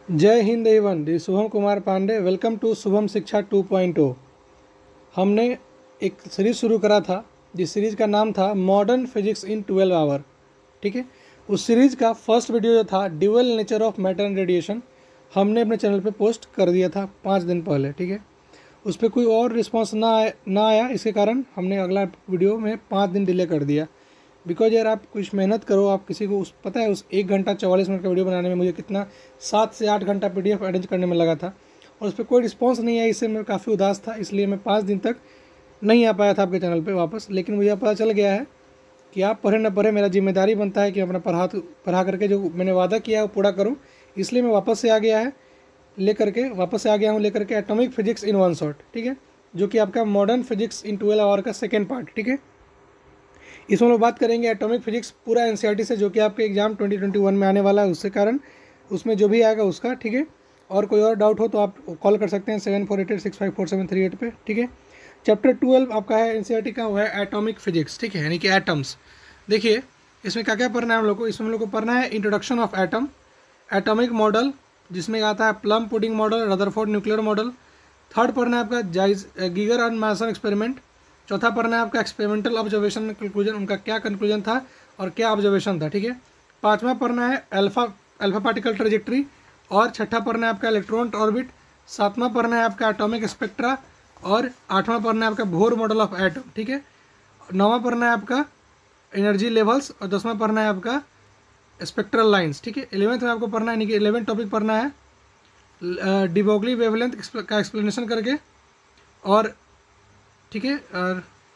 जय हिंद एवन दी शुभम कुमार पांडे। Welcome to Shubham Shiksha 2.0। हमने एक सीरीज़ शुरू करा था जिस सीरीज़ का नाम था मॉडर्न फिजिक्स इन 12 आवर। ठीक है, उस सीरीज़ का फर्स्ट वीडियो जो था dual nature of matter and radiation हमने अपने चैनल पे पोस्ट कर दिया था 5 दिन पहले। ठीक है, उस पर कोई और रिस्पांस ना आया, इसके कारण हमने अगला वीडियो में 5 दिन डिले कर दिया। बिकॉज यार आप कुछ मेहनत करो, आप किसी को पता है उस 1 घंटा 44 मिनट का वीडियो बनाने में मुझे कितना 7 से 8 घंटा PDF अरेंज करने में लगा था और उस पर कोई रिस्पांस नहीं आया। इससे मैं काफ़ी उदास था, इसलिए मैं 5 दिन तक नहीं आ पाया था आपके चैनल पे वापस। लेकिन मुझे पता चल गया है कि आप पढ़े न पढ़े, मेरा जिम्मेदारी बनता है कि अपना पढ़ा करके जो मैंने वादा किया है वो पूरा करूँ। इसलिए मैं वापस से आ गया हूँ लेकर के atomic physics in one shot. ठीक है, जो कि आपका मॉडर्न फिजिक्स इन 12 आवर का सेकेंड पार्ट। ठीक है, इसमें हम लोग बात करेंगे एटॉमिक फिजिक्स पूरा NCERT से, जो कि आपके एग्जाम 2021 में आने वाला है, उससे कारण उसमें जो भी आएगा उसका। ठीक है, और कोई और डाउट हो तो आप कॉल कर सकते हैं 7488654738 पे। ठीक है, चैप्टर 12 आपका है NCERT का, वो है एटॉमिक फिजिक्स। ठीक है, यानी कि एटम्स। देखिए इसमें क्या क्या पढ़ना है हम लोग को। इसमें हम लोग को पढ़ना है introduction of atom, atomic model जिसमें आता है plum pudding model, Rutherford nuclear model. Third पढ़ना है आपका गीगर एंड मैसन एक्सपेरिमेंट। चौथा पढ़ना है आपका एक्सपेरिमेंटल ऑब्जर्वेशन कंक्लूजन, उनका क्या कंक्लूजन था और क्या ऑब्जर्वेशन था। ठीक है, पांचवा पढ़ना है अल्फा पार्टिकल ट्रेजेक्ट्री। और छठा पढ़ना है आपका इलेक्ट्रॉन ऑर्बिट। सातवां पढ़ना है आपका एटॉमिक स्पेक्ट्रा। और आठवां पढ़ना है आपका बोहर मॉडल ऑफ एटम। ठीक है, नौवां पढ़ना है आपका एनर्जी लेवल्स और 10वां पढ़ना है आपका स्पेक्ट्रल लाइन्स। ठीक है, 11th में आपको पढ़ना है, यानी कि 11 टॉपिक पढ़ना है डी ब्रोगली वेवलेंथ का एक्सप्लेनेशन करके। और ठीक है,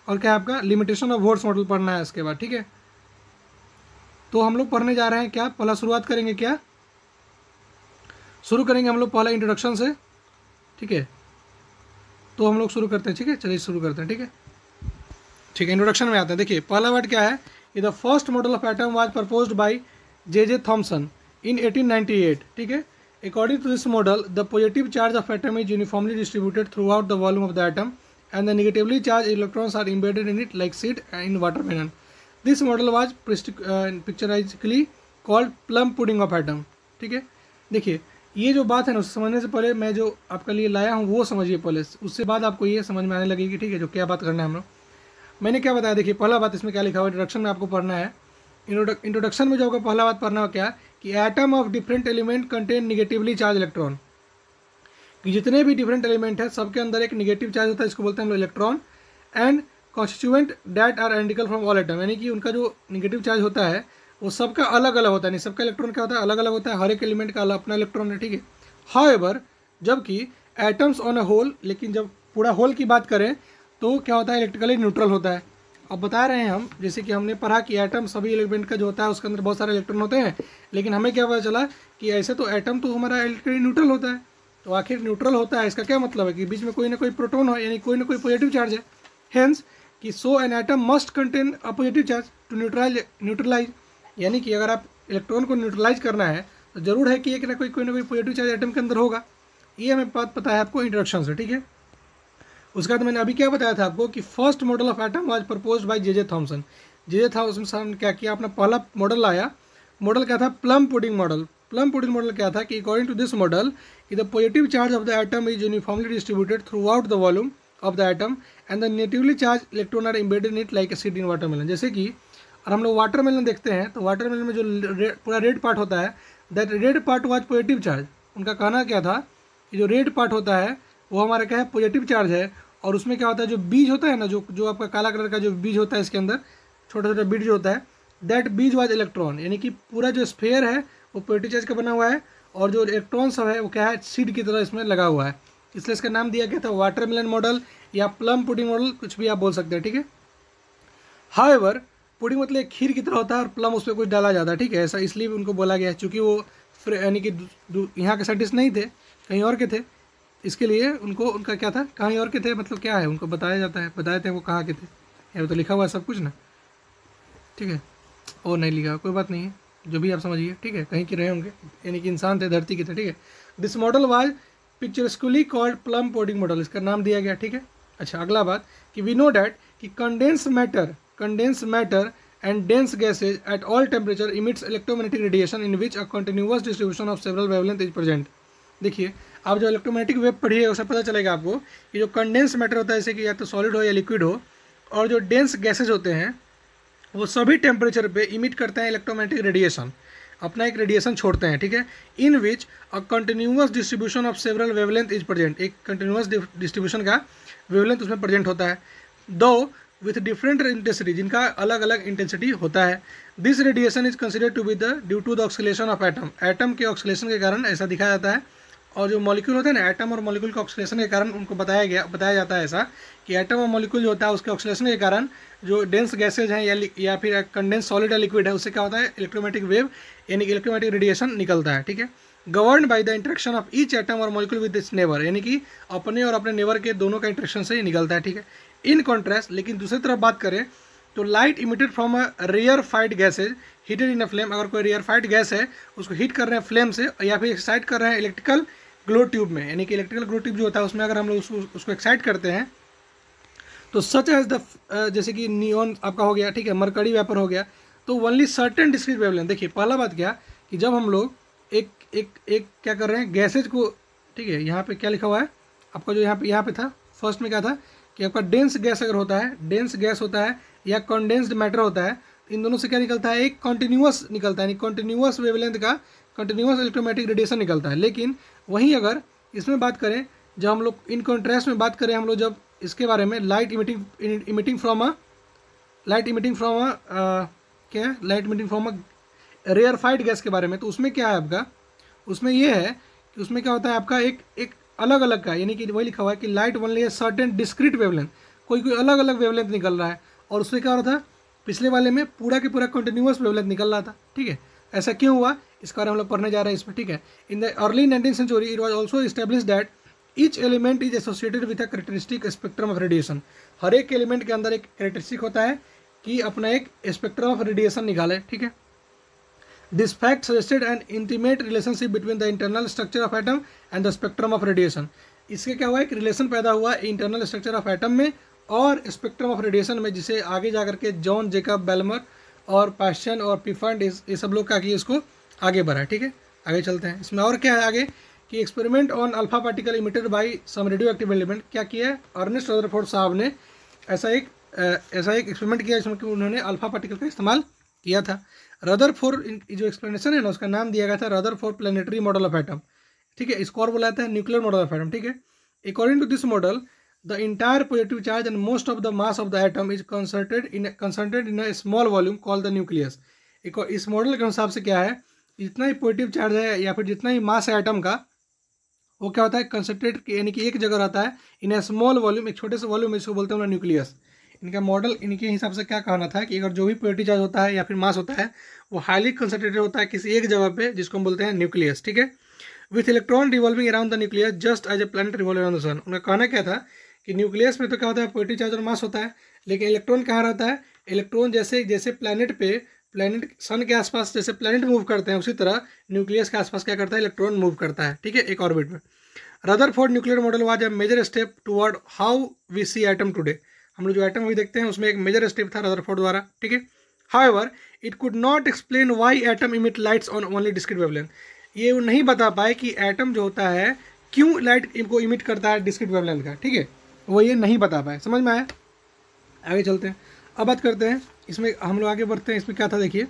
और क्या आपका लिमिटेशन ऑफ वोर्ड्स मॉडल पढ़ना है इसके बाद। ठीक है, तो हम लोग पढ़ने जा रहे हैं क्या, पहला शुरुआत करेंगे क्या, शुरू करेंगे हम लोग पहला इंट्रोडक्शन से। ठीक है, तो हम लोग शुरू करते हैं। ठीक है, चलिए शुरू करते हैं। ठीक है, इंट्रोडक्शन में आते हैं। देखिए पहला वर्ड क्या है, the first model of atom was proposed by J.J. Thomson in 1898। ठीक है, according to this model the positive charge of atom is uniformly distributed throughout the volume of the atom and the negatively charged electrons are embedded in it like seed in watermelon. This model was picturesquely called plum pudding of atom. ठीक है, देखिए ये जो बात है ना, उसे समझने से पहले मैं जो आपके लिए लाया हूँ वो समझिए पहले, उससे बाद आपको ये समझ में आने लगेगी। ठीक है, जो क्या बात करना है हम लोग, मैंने क्या बताया। देखिए पहला बात इसमें क्या लिखा हुआ है, इंट्रोडक्शन में आपको पढ़ना है। इंट्रोडक्शन में जो आपको पहला बात पढ़ना हो क्या, कि atom of different element contain negatively charge electron, कि जितने भी डिफरेंट एलिमेंट है सबके अंदर एक नेगेटिव चार्ज होता है, इसको बोलते हैं हम लोग electron. And constituent that are identical from all atom, यानी कि उनका जो नेगेटिव चार्ज होता है वो सबका अलग अलग होता है, नहीं सबका इलेक्ट्रॉन क्या होता है, अलग अलग होता है, हर एक एलिमेंट का अपना इलेक्ट्रॉन है। ठीक है, हाउएवर जबकि एटम्स ऑन अ होल, लेकिन जब पूरा होल की बात करें तो क्या होता है, इलेक्ट्रिकली न्यूट्रल होता है। अब बता रहे हैं हम, जैसे कि हमने पढ़ा कि एटम सभी एलिमेंट का जो होता है उसके अंदर बहुत सारे इलेक्ट्रॉन होते हैं, लेकिन हमें क्या पता चला कि ऐसे तो एटम तो हमारा इलेक्ट्रिकली न्यूट्रल होता है। तो आखिर न्यूट्रल होता है, इसका क्या मतलब है कि बीच में कोई ना कोई प्रोटॉन हो, यानी कोई ना कोई पॉजिटिव चार्ज है। हेंस कि so an atom must contain a positive charge to neutralize, यानी कि अगर आप इलेक्ट्रॉन को न्यूट्रलाइज करना है तो जरूर है कि एक ना कोई ना कोई पॉजिटिव चार्ज एटम के अंदर होगा। ये हमें बात पता है आपको इंट्रोडक्शन से। ठीक है, उसके बाद मैंने अभी क्या बताया था आपको कि first model of atom was proposed by J.J. Thomson. J.J. Thomson ने क्या किया, अपना पहला मॉडल लाया। मॉडल क्या था, plum pudding model. Plum pudding model क्या था कि according to this model the positive charge of the atom is uniformly distributed throughout the volume of the atom and the negatively charge electron are embedded in it like a seed in watermelon. जैसे कि और हम लोग watermelon देखते हैं तो watermelon में जो पूरा रेड पार्ट होता है, that red part was positive charge. उनका कहना क्या था कि जो रेड पार्ट होता है वो हमारा क्या है, पॉजिटिव चार्ज है। और उसमें क्या होता है, जो बीज होता है ना, जो आपका काला कलर का जो बीज होता है इसके अंदर छोटा छोटा बीज जो होता है, दैट बीज वाज इलेक्ट्रॉन, यानी कि पूरा जो स्फेयर है वो पॉजिटिव चार्ज का बना हुआ है और जो इलेक्ट्रॉन सब है वो क्या है, सीड की तरह इसमें लगा हुआ है। इसलिए इसका नाम दिया गया था वाटरमेलन मॉडल या प्लम पुडिंग मॉडल, कुछ भी आप बोल सकते हैं। ठीक है, हाउएवर पुडिंग मतलब खीर की तरह होता है और प्लम उस पर कुछ डाला जाता है। ठीक है, ऐसा इसलिए भी उनको बोला गया है, चूँकि वो यानी कि यहाँ के साइंटिस्ट नहीं थे, कहीं और के थे, इसके लिए उनको उनका क्या था, कहीं और के थे, मतलब क्या है उनको बताया जाता है, बताए थे वो कहाँ के थे, ये तो लिखा हुआ है सब कुछ ना। ठीक है, और नहीं लिखा कोई बात नहीं है, जो भी आप समझिए। ठीक है, कहीं के रहे होंगे, यानी कि इंसान थे, धरती के थे। ठीक है, this model was picturesquely called plum pudding model, इसका नाम दिया गया। ठीक है, अच्छा अगला बात कि वी नो डैट कि condense matter and dense gases at all temperature emits electromagnetic radiation in which a continuous distribution of several wavelengths is present. देखिए आप जो इलेक्ट्रोमैग्नेटिक वेव पढ़िए उससे पता चलेगा आपको कि जो कंडेंस मैटर होता है, जैसे कि या तो सॉलिड हो या लिक्विड हो, और जो डेंस गैसेज होते हैं वो सभी टेम्परेचर पे इमिट करते हैं इलेक्ट्रोमैग्नेटिक रेडिएशन, अपना एक रेडिएशन छोड़ते हैं, ठीक है। In which a continuous distribution of several wavelength is present, एक कंटिन्यूअस डिस्ट्रीब्यूशन का वेवलेंथ उसमें प्रेजेंट होता है, दो विथ डिफरेंट इंटेंसिटी, जिनका अलग अलग इंटेंसिटी होता है। This radiation is considered to be the due to the oscillation of atom, atom के ऑक्सीलेशन के कारण ऐसा दिखाया जाता है। और जो मॉलिक्यूल होता है ना, एटम और मॉलिक्यूल के ऑक्सीलेशन के कारण उनको बताया जाता है ऐसा कि एटम और मॉलिक्यूल जो होता है उसके ऑक्सीलेशन के कारण जो डेंस गैसेज हैं या फिर कंडेंस सॉलिड या लिक्विड है, उससे क्या होता है इलेक्ट्रोमैग्नेटिक वेव यानी कि इलेक्ट्रोमैग्नेटिक रेडिएशन निकलता है, ठीक है। Govern by the interaction of each atom और मॉलिक्यूल विद इट्स नेबर, यानी कि अपने और अपने नेबर के दोनों का इंटरेक्शन से निकलता है, ठीक है। इन कॉन्ट्रास्ट, लेकिन दूसरी तरफ बात करें तो light emitted from a rarefied gases heated in a flame, अगर कोई रेयरफाइड गैस है उसको हीट कर रहे हैं फ्लेम से या फिर एक्साइट कर रहे हैं इलेक्ट्रिकल ग्लो ट्यूब में, यानी कि इलेक्ट्रिकल ग्लो ट्यूब जो होता है उसमें अगर हम लोग उसको एक्साइट करते हैं तो सच एज द जैसे कि नियॉन आपका हो गया, ठीक है, मरकरी वेपर हो गया, तो ओनली सर्टेन डिस्क्रीट वेवलेंथ। देखिए पहला बात क्या कि जब हम लोग एक क्या कर रहे हैं गैसेज को, ठीक है, यहाँ पे क्या लिखा हुआ है आपका, जो यहाँ पे था फर्स्ट में क्या था कि आपका डेंस गैस अगर होता है, डेंस गैस होता है या कंडेंस्ड मैटर होता है, इन दोनों से क्या निकलता है, एक कॉन्टिन्यूअस निकलता है, यानी कॉन्टिन्यूअस वेवलेंथ का कंटिन्यूअस इलेक्ट्रोमैग्नेटिक रेडिएशन निकलता है। लेकिन वहीं अगर इसमें बात करें, जब हम लोग इन कॉन्ट्रास्ट में बात करें हम लोग जब इसके बारे में light emitting from a rarefied gas के बारे में, तो उसमें क्या है आपका, उसमें ये है कि उसमें क्या होता है आपका एक अलग अलग का, यानी कि वही लिखा हुआ है कि लाइट ओनली है सर्टेन डिस्क्रीट वेवलेंथ, कोई अलग अलग वेवलेंथ निकल रहा है, और उसमें क्या हो रहा था पिछले वाले में पूरा के पूरा कंटिन्यूअस वेवलेंथ निकल रहा था, ठीक है। ऐसा क्यों हुआ इसके बारे में हम लोग पढ़ने जा रहे हैं इसमें, ठीक है। In the early 19th century it was also established that each element is associated with a characteristic spectrum of radiation, हर एक एलिमेंट के अंदर एक कैरेक्टरिस्टिक होता है कि अपना एक स्पेक्ट्रम ऑफ रेडिएशन निकाले, ठीक है। This fact suggested N intimate relationship between the internal structure of atom and the spectrum of radiation, इससे क्या हुआ एक रिलेशन पैदा हुआ इंटरनल स्ट्रक्चर ऑफ एटम में और स्पेक्ट्रम ऑफ रेडिएशन में, जिसे आगे जाकर के जॉन जेकब बेलमर और पास्चन और पिफंड ये सब लोग क्या किए इसको आगे बढ़ा, ठीक है। आगे चलते हैं, इसमें और क्या है आगे कि experiment on alpha particle emitted by some radioactive element, क्या किया है अर्नेस्ट रदरफोर्ड साहब ने ऐसा एक एक्सपेरिमेंट किया जिसमें कि उन्होंने अल्फा पार्टिकल का इस्तेमाल किया था। रदरफोर्ड जो एक्सप्लेनेशन है ना उसका नाम दिया गया था Rutherford planetary model of atom, ठीक है। इसको और बुलाता है न्यूक्लियर मॉडल ऑफ एटम, ठीक है। According to this model the entire positive charge and most of the mass of the atom is concentrated in a small volume called the nucleus। इस model के हिसाब से क्या है, जितना ही पॉजिटिव चार्ज है या फिर जितना ही मास है एटम का, वो क्या होता है कंसंट्रेट यानी कि एक जगह रहता है इन ए स्मॉल वॉल्यूम, एक छोटे से वॉल्यूम, इसको बोलते हैं न्यूक्लियस। इनका मॉडल इनके हिसाब से क्या कहना था कि अगर जो भी पॉजिटिव चार्ज होता है या फिर मास होता है वो हाईली कंसंट्रेटेड होता है किसी एक जगह पे, जिसको हम बोलते हैं न्यूक्लियस, ठीक है। With electron revolving around the nucleus just as a planet revolve around the sun. उनका कहना क्या था कि न्यूक्लियस में तो क्या होता है पॉजिटिव चार्ज और मास होता है, लेकिन इलेक्ट्रॉन कहाँ रहता है, इलेक्ट्रॉन जैसे प्लैनेट सन के आसपास जैसे प्लैनेट मूव करते हैं उसी तरह न्यूक्लियस के आसपास क्या करता है इलेक्ट्रॉन मूव करता है, ठीक है, एक ऑर्बिट में। Rutherford nuclear model was a major step toward how we see atom today, हम लोग जो एटम भी देखते हैं उसमें एक मेजर स्टेप था रदरफोर्ड द्वारा, ठीक है। However it could not explain why atom emit lights on only discrete wavelength, ये वो नहीं बता पाए कि एटम जो होता है क्यों लाइट इनको इमिट करता है डिस्क्रीट वेवलेंथ का, ठीक है, वो ये नहीं बता पाए। समझ में आया, आगे चलते हैं। अब बात करते हैं इसमें, हम लोग आगे बढ़ते हैं। इसमें क्या था देखिए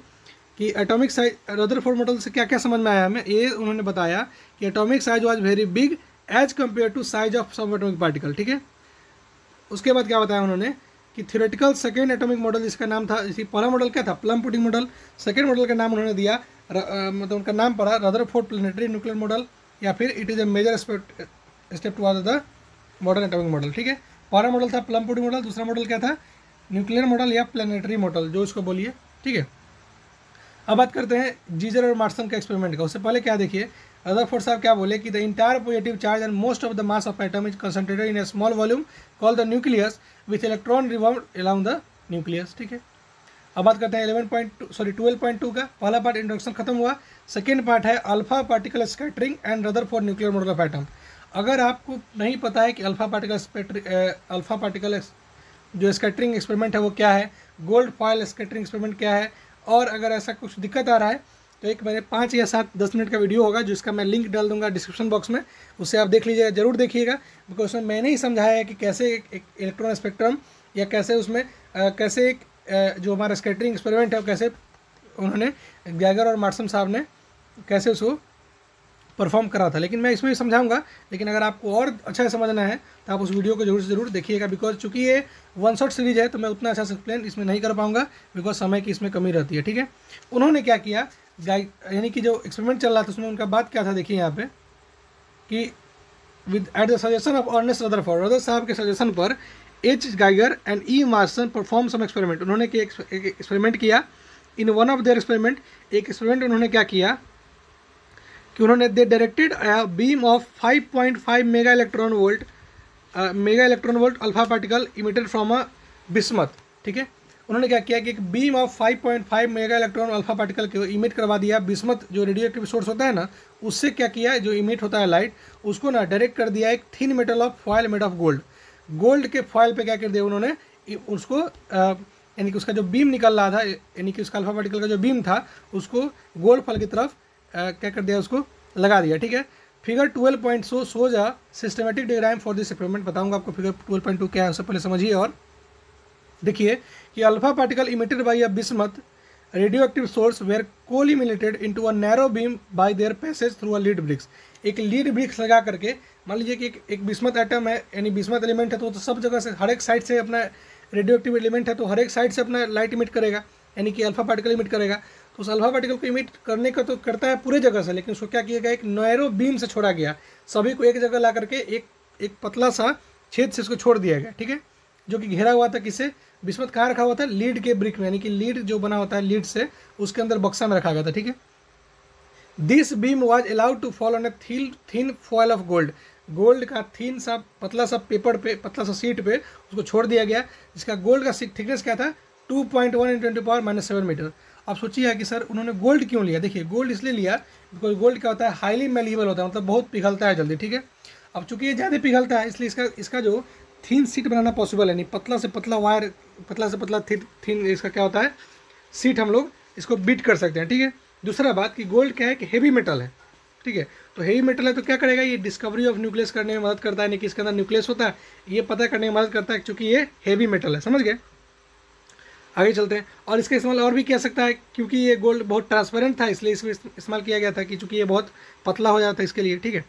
कि एटॉमिक साइज, रदरफोर्ड मॉडल से क्या क्या समझ में आया हमें, ये उन्होंने बताया कि atomic size was very big as compare to size of some atomic particle, ठीक है। उसके बाद क्या बताया उन्होंने कि थ्योरेटिकल सेकेंड एटॉमिक मॉडल, जिसका नाम था, इसी पहला मॉडल क्या था plum pudding model, second model का नाम उन्होंने दिया मतलब उनका नाम पड़ा रदरफोर्ड प्लानिटरी न्यूक्लियर मॉडल, या फिर it is a major step toward the modern atomic model, ठीक है। पहला मॉडल था प्लम पुडिंग मॉडल, दूसरा मॉडल क्या था न्यूक्लियर मॉडल या प्लानिटरी मॉडल, जो इसको बोलिए, ठीक है। अब बात करते हैं जीजर और मार्सन का एक्सपेरिमेंट का। उससे पहले क्या देखिए रदरफोर्ड साहब क्या बोले कि the entire positive charge and most of the mass of atom is concentrated in A small volume called the nucleus with electron revolved around the nucleus, ठीक है। अब बात करते हैं 12.2 का। पहला पार्ट इंट्रोडक्शन खत्म हुआ, सेकेंड पार्ट है alpha particle scattering and Rutherford nuclear model of atom. अगर आपको नहीं पता है कि अल्फा पार्टिकल जो स्कैटरिंग एक्सपेरिमेंट है वो क्या है, गोल्ड फॉयल स्कैटरिंग एक्सपेरिमेंट क्या है, और अगर ऐसा कुछ दिक्कत आ रहा है तो एक मैंने 5 या 7-10 मिनट का वीडियो होगा जिसका मैं लिंक डाल दूंगा डिस्क्रिप्शन बॉक्स में, उससे आप देख लीजिएगा, जरूर देखिएगा, बिकॉज उसमें मैंने ही समझाया है कि कैसे एक इलेक्ट्रॉन स्पेक्ट्रम या कैसे उसमें कैसे एक जो हमारा स्कैटरिंग एक्सपेरिमेंट है कैसे उन्होंने गैगर और मार्सन साहब ने कैसे उसको परफॉर्म करा था। लेकिन मैं इसमें भी समझाऊंगा, लेकिन अगर आपको और अच्छा से समझना है तो आप उस वीडियो को जरूर से जरूर देखिएगा, बिकॉज चूंकि ये वन शॉट सीरीज है तो मैं उतना अच्छा से एक्सप्लेन इसमें नहीं कर पाऊंगा, बिकॉज समय की इसमें कमी रहती है। ठीक है, उन्होंने क्या किया, यानी कि जो एक्सपेरिमेंट चल रहा था उसमें उनका बात क्या था, देखिए यहाँ पे कि with at the suggestion of Ernest Rutherford, रदर साहब के सजेशन पर H Geiger and E Marsden perform some experiment, उन्होंने एक एक्सपेरिमेंट किया। In one of their experiment, एक एक्सपेरिमेंट उन्होंने क्या किया कि उन्होंने they directed beam of 5.5 mega electron volt alpha particle emitted from a bismuth. ठीक है, उन्होंने क्या किया कि एक beam of 5.5 mega electron alpha particle को इमिट करवा दिया बिस्मथ, जो रेडियो एक्टिव सोर्स होता है ना, उससे क्या किया, जो इमिट होता है लाइट, उसको ना डायरेक्ट कर दिया एक thin metal of foil made of gold. Gold के फॉयल पे क्या कर दिया उन्होंने, उसको यानी कि उसका जो बीम निकल रहा था, यानी कि उसका अल्फा पार्टिकल का जो बीम था उसको गोल्ड फॉयल की तरफ क्या कर दिया, उसको लगा दिया। ठीक है, figure 12.2 shows a systematic diagram for this experiment, बताऊंगा आपको फिगर 12.2 क्या है, उससे पहले समझिए। और देखिए कि alpha particle emitted by a bismuth radioactive source were collimated into a narrow beam by their passage through a lead bricks. एक लीड ब्रिक्स लगा करके, मान लीजिए कि एक बिस्मथ एटम है, यानी बिस्मथ एलिमेंट है, तो सब जगह से हर एक साइड से अपना रेडियो एक्टिव एलिमेंट है तो हर एक साइड से अपना लाइट इमिट करेगा, यानी कि अल्फा पार्टिकल इमिट करेगा। तो उस अल्फा पार्टिकल को इमिट करने का तो करता है पूरे जगह से, लेकिन उसको क्या किया गया, एक नैरो बीम से छोड़ा गया, सभी को एक जगह ला करके एक पतला सा छेद से इसको छोड़ दिया गया। ठीक है, जो कि घेरा हुआ था किससे, बिस्मथ कहाँ रखा हुआ था, लीड के ब्रिक में, यानी कि लीड जो बना होता है लीड से, उसके अंदर बक्सा में रखा गया था। ठीक है, this beam was allowed to fall on a thin foil of gold, gold का थिन सा पतला सा पेपर पे, पतला सा सीट पे उसको छोड़ दिया गया, जिसका गोल्ड का थिकनेस क्या था, 2.1 × 10⁻⁷ मीटर। आप सोचिए कि सर उन्होंने गोल्ड क्यों लिया, देखिए गोल्ड इसलिए लिया बिकॉज गोल्ड क्या होता है, हाईली मेलिएबल होता है, मतलब बहुत पिघलता है जल्दी। ठीक है, अब चूंकि ये ज़्यादा पिघलता है इसलिए इसका जो थिन सीट बनाना पॉसिबल है, नहीं पतला से पतला वायर, पतला से पतला थिन इसका क्या होता है सीट, हम लोग इसको बीट कर सकते हैं। ठीक है, दूसरा बात कि गोल्ड क्या है कि हेवी मेटल है। ठीक है, तो हेवी मेटल है तो क्या करेगा, ये डिस्कवरी ऑफ न्यूक्लियस करने में मदद करता है, नहीं कि इसके अंदर न्यूक्लियस होता है, ये पता करने में मदद करता है, क्योंकि ये हेवी मेटल है। समझ गए, आगे चलते हैं। और इसका इस्तेमाल और भी किया सकता है, क्योंकि ये गोल्ड बहुत ट्रांसपेरेंट था इसलिए इसको इस्तेमाल किया गया था, कि चूँकि ये बहुत पतला हो जाता है इसके लिए। ठीक है,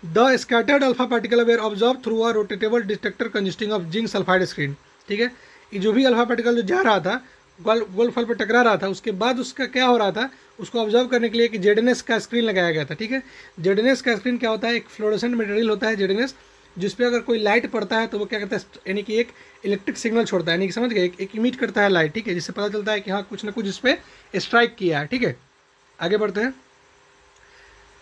the scattered alpha particle were observe through a rotatable detector consisting of zinc sulphide screen. ठीक है, ये जो भी अल्फा पार्टिकल जो जा रहा था गोल्ड फॉयल पर टकरा रहा था, उसके बाद उसका क्या हो रहा था, उसको ऑब्जर्व करने के लिए एक जेडएनएस का स्क्रीन लगाया गया था। ठीक है, जेडएनएस का स्क्रीन क्या होता है, एक फ्लोरोसेंट मटेरियल होता है जेडएनएस, जिस पे अगर कोई लाइट पड़ता है तो वो क्या करता है, यानी कि एक इलेक्ट्रिक सिग्नल छोड़ता है, यानी कि समझ गए, एक इमिट करता है लाइट। ठीक है, जिससे पता चलता है कि हाँ कुछ ना कुछ इस पर स्ट्राइक किया है। ठीक है, आगे बढ़ते हैं।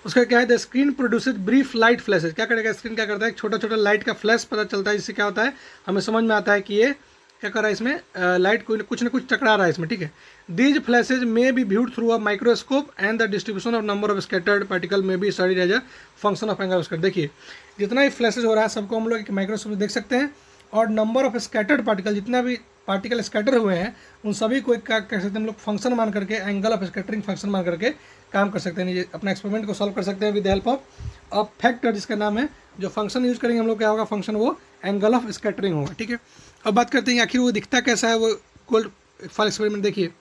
उसका क्या है, the screen produces brief light flashes, क्या करेगा स्क्रीन, क्या करता है, एक छोटा छोटा लाइट का फ्लैश पता चलता है, जिससे क्या होता है, हमें समझ में आता है कि ये क्या कर रहा है, इसमें लाइट कुछ ना कुछ टकरा रहा है इसमें। ठीक है, these flashes may be viewed through a microscope and the distribution of number of scattered particle may be studied as a function of angle scatter. देखिए जितना ही फ्लैशेज हो रहा है सबको हम लोग एक माइक्रोस्कोप में देख सकते हैं, और नंबर ऑफ स्कैटर्ड पार्टिकल, जितना भी पार्टिकल स्कैटर हुए हैं उन सभी को एक क्या कह सकते हैं हम लोग, फंक्शन मान करके, एंगल ऑफ स्कैटरिंग फंक्शन मान करके काम कर सकते हैं, अपना एक्सपेरिमेंट को सॉल्व कर सकते हैं with the help of factor, जिसका नाम है, जो फंक्शन यूज करेंगे हम लोग क्या होगा फंक्शन, वो एंगल ऑफ स्कैटरिंग होगा। ठीक है, अब बात करते हैं आखिर वो दिखता कैसा है वो गोल्ड फॉयल एक्सपेरिमेंट। देखिए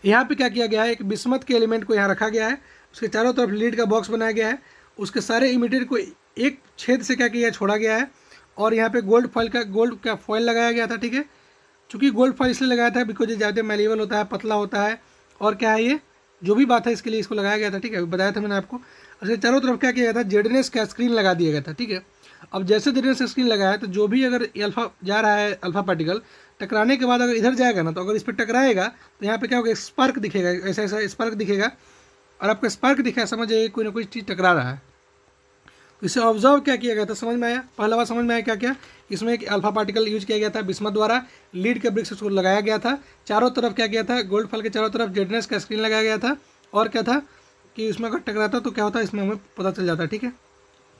यहाँ पे क्या किया गया है, एक बिस्मथ के एलिमेंट को यहाँ रखा गया है, उसके चारों तरफ लीड का बॉक्स बनाया गया है, उसके सारे इमिटेड को एक छेद से क्या किया है, छोड़ा गया है, और यहाँ पे गोल्ड का फॉयल लगाया गया था। ठीक है, चूँकि गोल्ड फॉयल इसलिए लगाया था बिकॉज ये ज़्यादा मेलिएबल होता है, पतला होता है, और क्या है ये जो भी बात है इसके लिए इसको लगाया गया था। ठीक है, बताया था मैंने आपको। उसके चारों तरफ क्या किया गया था, जेडएनएस का स्क्रीन लगा दिया गया था। ठीक है, अब जैसे जेडएनएस का स्क्रीन लगाया तो जो भी अगर अल्फा जा रहा है, अल्फा पार्टिकल टकराने के बाद अगर इधर जाएगा ना, तो अगर इस पर टकराएगा तो यहाँ पे क्या होगा, स्पार्क दिखेगा, ऐसा ऐसा स्पार्क दिखेगा, और आपका स्पार्क दिखा समझिए कोई ना कोई चीज़ टकरा रहा है। तो इसे ऑब्जर्व क्या किया गया था, समझ में आया, पहला बार समझ में आया क्या क्या, इसमें एक अल्फा पार्टिकल यूज किया गया था बिस्मथ द्वारा, लीड के ब्रिक्स उसको लगाया गया था, चारों तरफ क्या किया था, गोल्ड फॉयल के चारों तरफ जेडएनएस का स्क्रीन लगाया गया था, और क्या था कि उसमें अगर टकराता तो क्या होता है, इसमें हमें पता चल जाता है। ठीक है,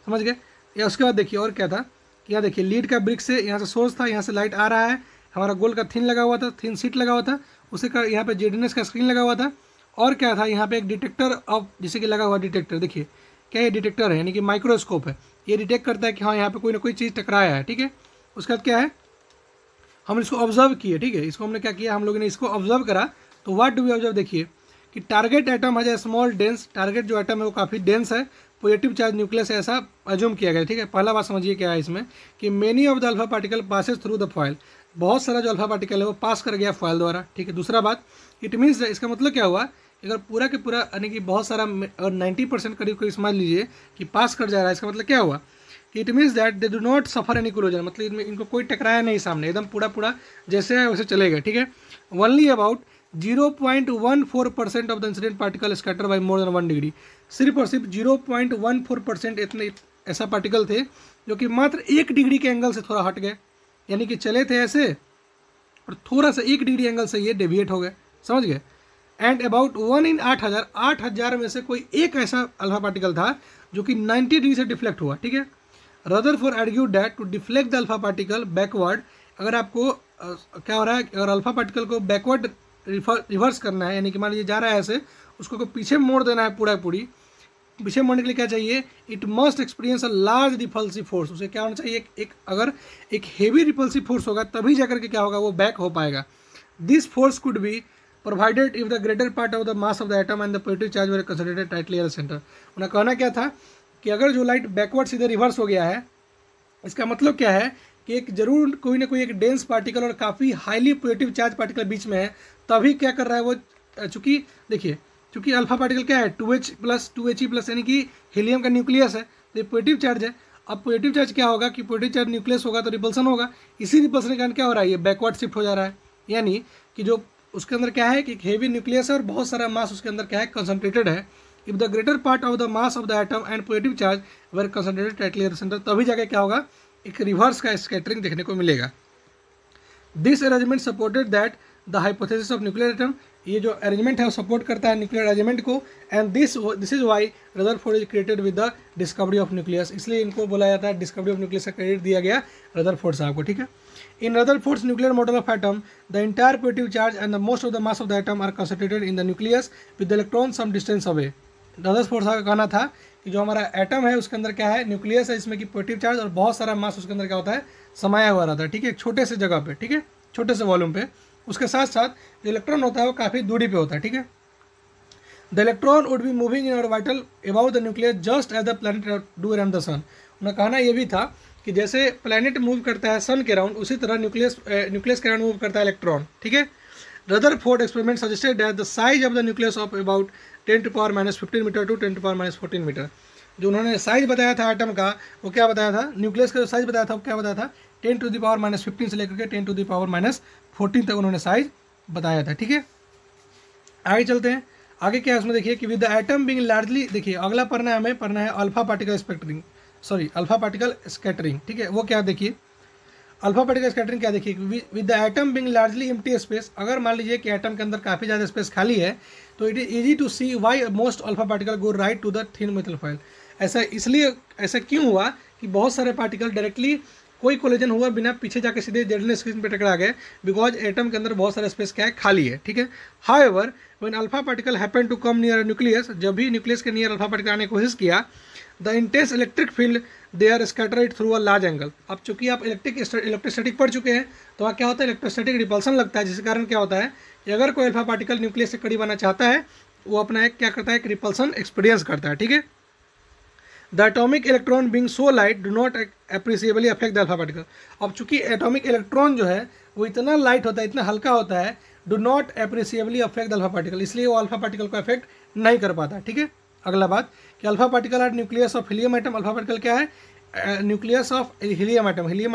समझ गए। या उसके बाद देखिए और क्या था कि यहाँ देखिए लीड का ब्रिक से यहाँ से सोर्स था, यहाँ से लाइट आ रहा है, हमारा गोल्ड का थिन लगा हुआ था, थिन सीट लगा हुआ था, उसे का यहाँ पे जेडएनएस का स्क्रीन लगा हुआ था, और क्या था यहाँ पे एक डिटेक्टर ऑफ, जिसे कि लगा हुआ डिटेक्टर, देखिए क्या ये डिटेक्टर है, यानी कि माइक्रोस्कोप है, ये डिटेक्ट करता है कि हाँ यहाँ पे कोई ना कोई चीज़ टकराया है, ठीक है। उसके बाद क्या है, हम इसको ऑब्जर्व किए, ठीक है, इसको हमने क्या किया, हम लोगों ने इसको ऑब्जर्व करा। तो व्हाट डू वी ऑब्जर्व, देखिए कि टारगेट एटम है स्मॉल डेंस, टारगेट जो एटम है वो काफ़ी डेंस है, पॉजिटिव चार्ज न्यूक्लियस ऐसा अज्यूम किया गया, ठीक है। पहला बात समझिए क्या है इसमें कि many of the alpha particle passes through the foil, बहुत सारा जो अल्फा पार्टिकल है वो पास कर गया फॉयल द्वारा, ठीक है। दूसरा बात, इट मीन्स, इसका मतलब क्या हुआ, अगर पूरा के पूरा यानी कि बहुत सारा, अगर 90% करीब करीब समझ लीजिए कि पास कर जा रहा है, इसका मतलब क्या हुआ, it means that they do not suffer any collision, मतलब इनको कोई टकराया नहीं सामने, एकदम पूरा पूरा जैसे है वैसे चले गए, ठीक है। Only about 0.14% of the incident particle scatter by more than 1 degree, सिर्फ और सिर्फ 0.14% इतने ऐसा पार्टिकल थे जो कि मात्र 1 डिग्री के एंगल से थोड़ा हट गए, यानी कि चले थे ऐसे और थोड़ा सा 1 डिग्री एंगल से ये डेविएट हो गए, समझ गए। एंड अबाउट 1 in 8,000 में से कोई एक ऐसा अल्फा पार्टिकल था जो कि 90 डिग्री से डिफ्लेक्ट हुआ, ठीक है। Rutherford argued that to deflect the alpha particle backward, अगर आपको क्या हो रहा है, अगर अल्फा पार्टिकल को बैकवर्ड रिवर्स करना है, यानी कि मान लीजिए जा रहा है ऐसे, उसको पीछे मोड़ देना है पूरा पूरी, पीछे मोड़ने के लिए क्या चाहिए, it must experience a large repulsive force, उसे क्या होना चाहिए, अगर एक हेवी रिपल्सिव फोर्स होगा तभी जाकर के क्या होगा, वो बैक हो पाएगा। This force could be provided if the greater part of the mass of the atom and the positive charge were concentrated tightly at the centre. उन्हें कहना क्या था कि अगर जो लाइट बैकवर्ड सीधे रिवर्स हो गया है, इसका मतलब क्या है कि एक जरूर कोई ना कोई एक डेंस पार्टिकल और काफ़ी हाईली पॉजिटिव चार्ज पार्टिकल बीच में है, तभी क्या कर रहा है वो, चूंकि देखिए चूंकि अल्फा पार्टिकल क्या है 2He+, यानी कि हीलियम का न्यूक्लियस है, तो ये पॉजिटिव चार्ज है। अब पॉजिटिव चार्ज क्या होगा कि पॉजिटिव चार्ज न्यूक्लियस होगा तो रिपल्सन होगा, इसी रिपल्सन के कारण क्या हो रहा है, ये बैकवर्ड शिफ्ट हो जा रहा है, यानी कि जो उसके अंदर क्या है कि एक हेवी न्यूक्लियस है और बहुत सारा मास उसके अंदर क्या है, कंसंट्रेटेड है। If the greater part of the mass of the atom and positive charge were concentrated tightly at the centre, तभी जाके क्या होगा, एक रिवर्स का स्कैटरिंग देखने को मिलेगा। This arrangement supported that the hypothesis of nuclear atom, ये जो अरेंजमेंट है वो सपोर्ट करता है न्यूक्लियर अरेंजमेंट को। And this is why Rutherford is created with the discovery of nucleus, इसलिए इनको बोला जाता है डिस्कवरी ऑफ न्यूक्लियस का क्रेडिट दिया गया रदरफोर्ड साहब को, ठीक है। In Rutherford's nuclear model of atom the entire positive charge and the most of the mass of the atom are concentrated in the nucleus with the electron some distance away. Rutherford साहब का कहना था कि जो हमारा atom है उसके अंदर क्या है, न्यूक्लियस है, इसमें कि पॉजिटिव चार्ज और बहुत सारा मास उसके अंदर क्या होता है, समाया हुआ रहता है, ठीक है, एक छोटे से जगह पे, ठीक है, छोटे से वॉल्यूम पे। उसके साथ साथ जो इलेक्ट्रॉन होता है वो काफ़ी दूरी पे होता है, ठीक है। The electron would be moving in orbital about the nucleus just as the planet do around the sun. उन्होंने कहना ये भी था कि जैसे प्लैनेट मूव करता है सन के अराउंड, उसी तरह न्यूक्लियस के अराउंड मूव करता है इलेक्ट्रॉन, ठीक है। Rutherford experiment suggested that the size of the nucleus of about 10⁻15 metre to 10⁻14 metre. जो उन्होंने साइज बताया था एटम का, वो क्या बताया था, न्यूक्लियस का जो साइज बताया था वो क्या बताया था, 10⁻15 से लेकर के 10⁻14 तक उन्होंने साइज बताया था, ठीक है। आगे चलते हैं, आगे क्या है उसमें देखिए कि with the atom being largely, देखिए अगला पढ़ना है हमें, पढ़ना है अल्फा पार्टिकल स्कैटरिंग, ठीक है। वो क्या देखिए, अल्फा पार्टिकल स्कैटरिंग क्या देखिए, with the atom being largely empty space, अगर मान लीजिए कि एटम के अंदर काफ़ी ज़्यादा स्पेस खाली है तो it is easy to see why most alpha particle go right to the thin metal foil. ऐसा क्यों हुआ कि बहुत सारे पार्टिकल डायरेक्टली कोई कोलिजन हुआ बिना पीछे जाके सीधे जेडन स्क्रीन पे टकरा गए, बिकॉज एटम के अंदर बहुत सारा स्पेस क्या है, खाली है, ठीक है। However when alpha particle happen to come near nucleus, जब भी न्यूक्लियस के नियर अल्फा पार्टिकल आने की कोशिश किया, the intense electric field they are scattered through a large angle. अब चूंकि आप इलेक्ट्रोस्टैटिक पढ़ चुके हैं तो वहाँ क्या होता है, इलेक्ट्रोस्टैटिक रिपल्सन लगता है, जिसके कारण क्या होता है कि अगर कोई अल्फा पार्टिकल न्यूक्लियस से करीब आना चाहता है वो अपना एक क्या करता है, एक रिपल्सन एक्सपीरियंस करता है, ठीक है। The atomic electron being so light do not appreciably affect the alpha particle. अब चूंकि एटॉमिक इलेक्ट्रॉन जो है वो इतना लाइट होता है, इतना हल्का होता है, do not appreciably affect the alpha particle, इसलिए वो अल्फा पार्टिकल को अफेक्ट नहीं कर पाता, ठीक है। अगला बात कि alpha particle are nucleus of helium atom, alpha particle क्या है, न्यूक्लियस ऑफ हीलियम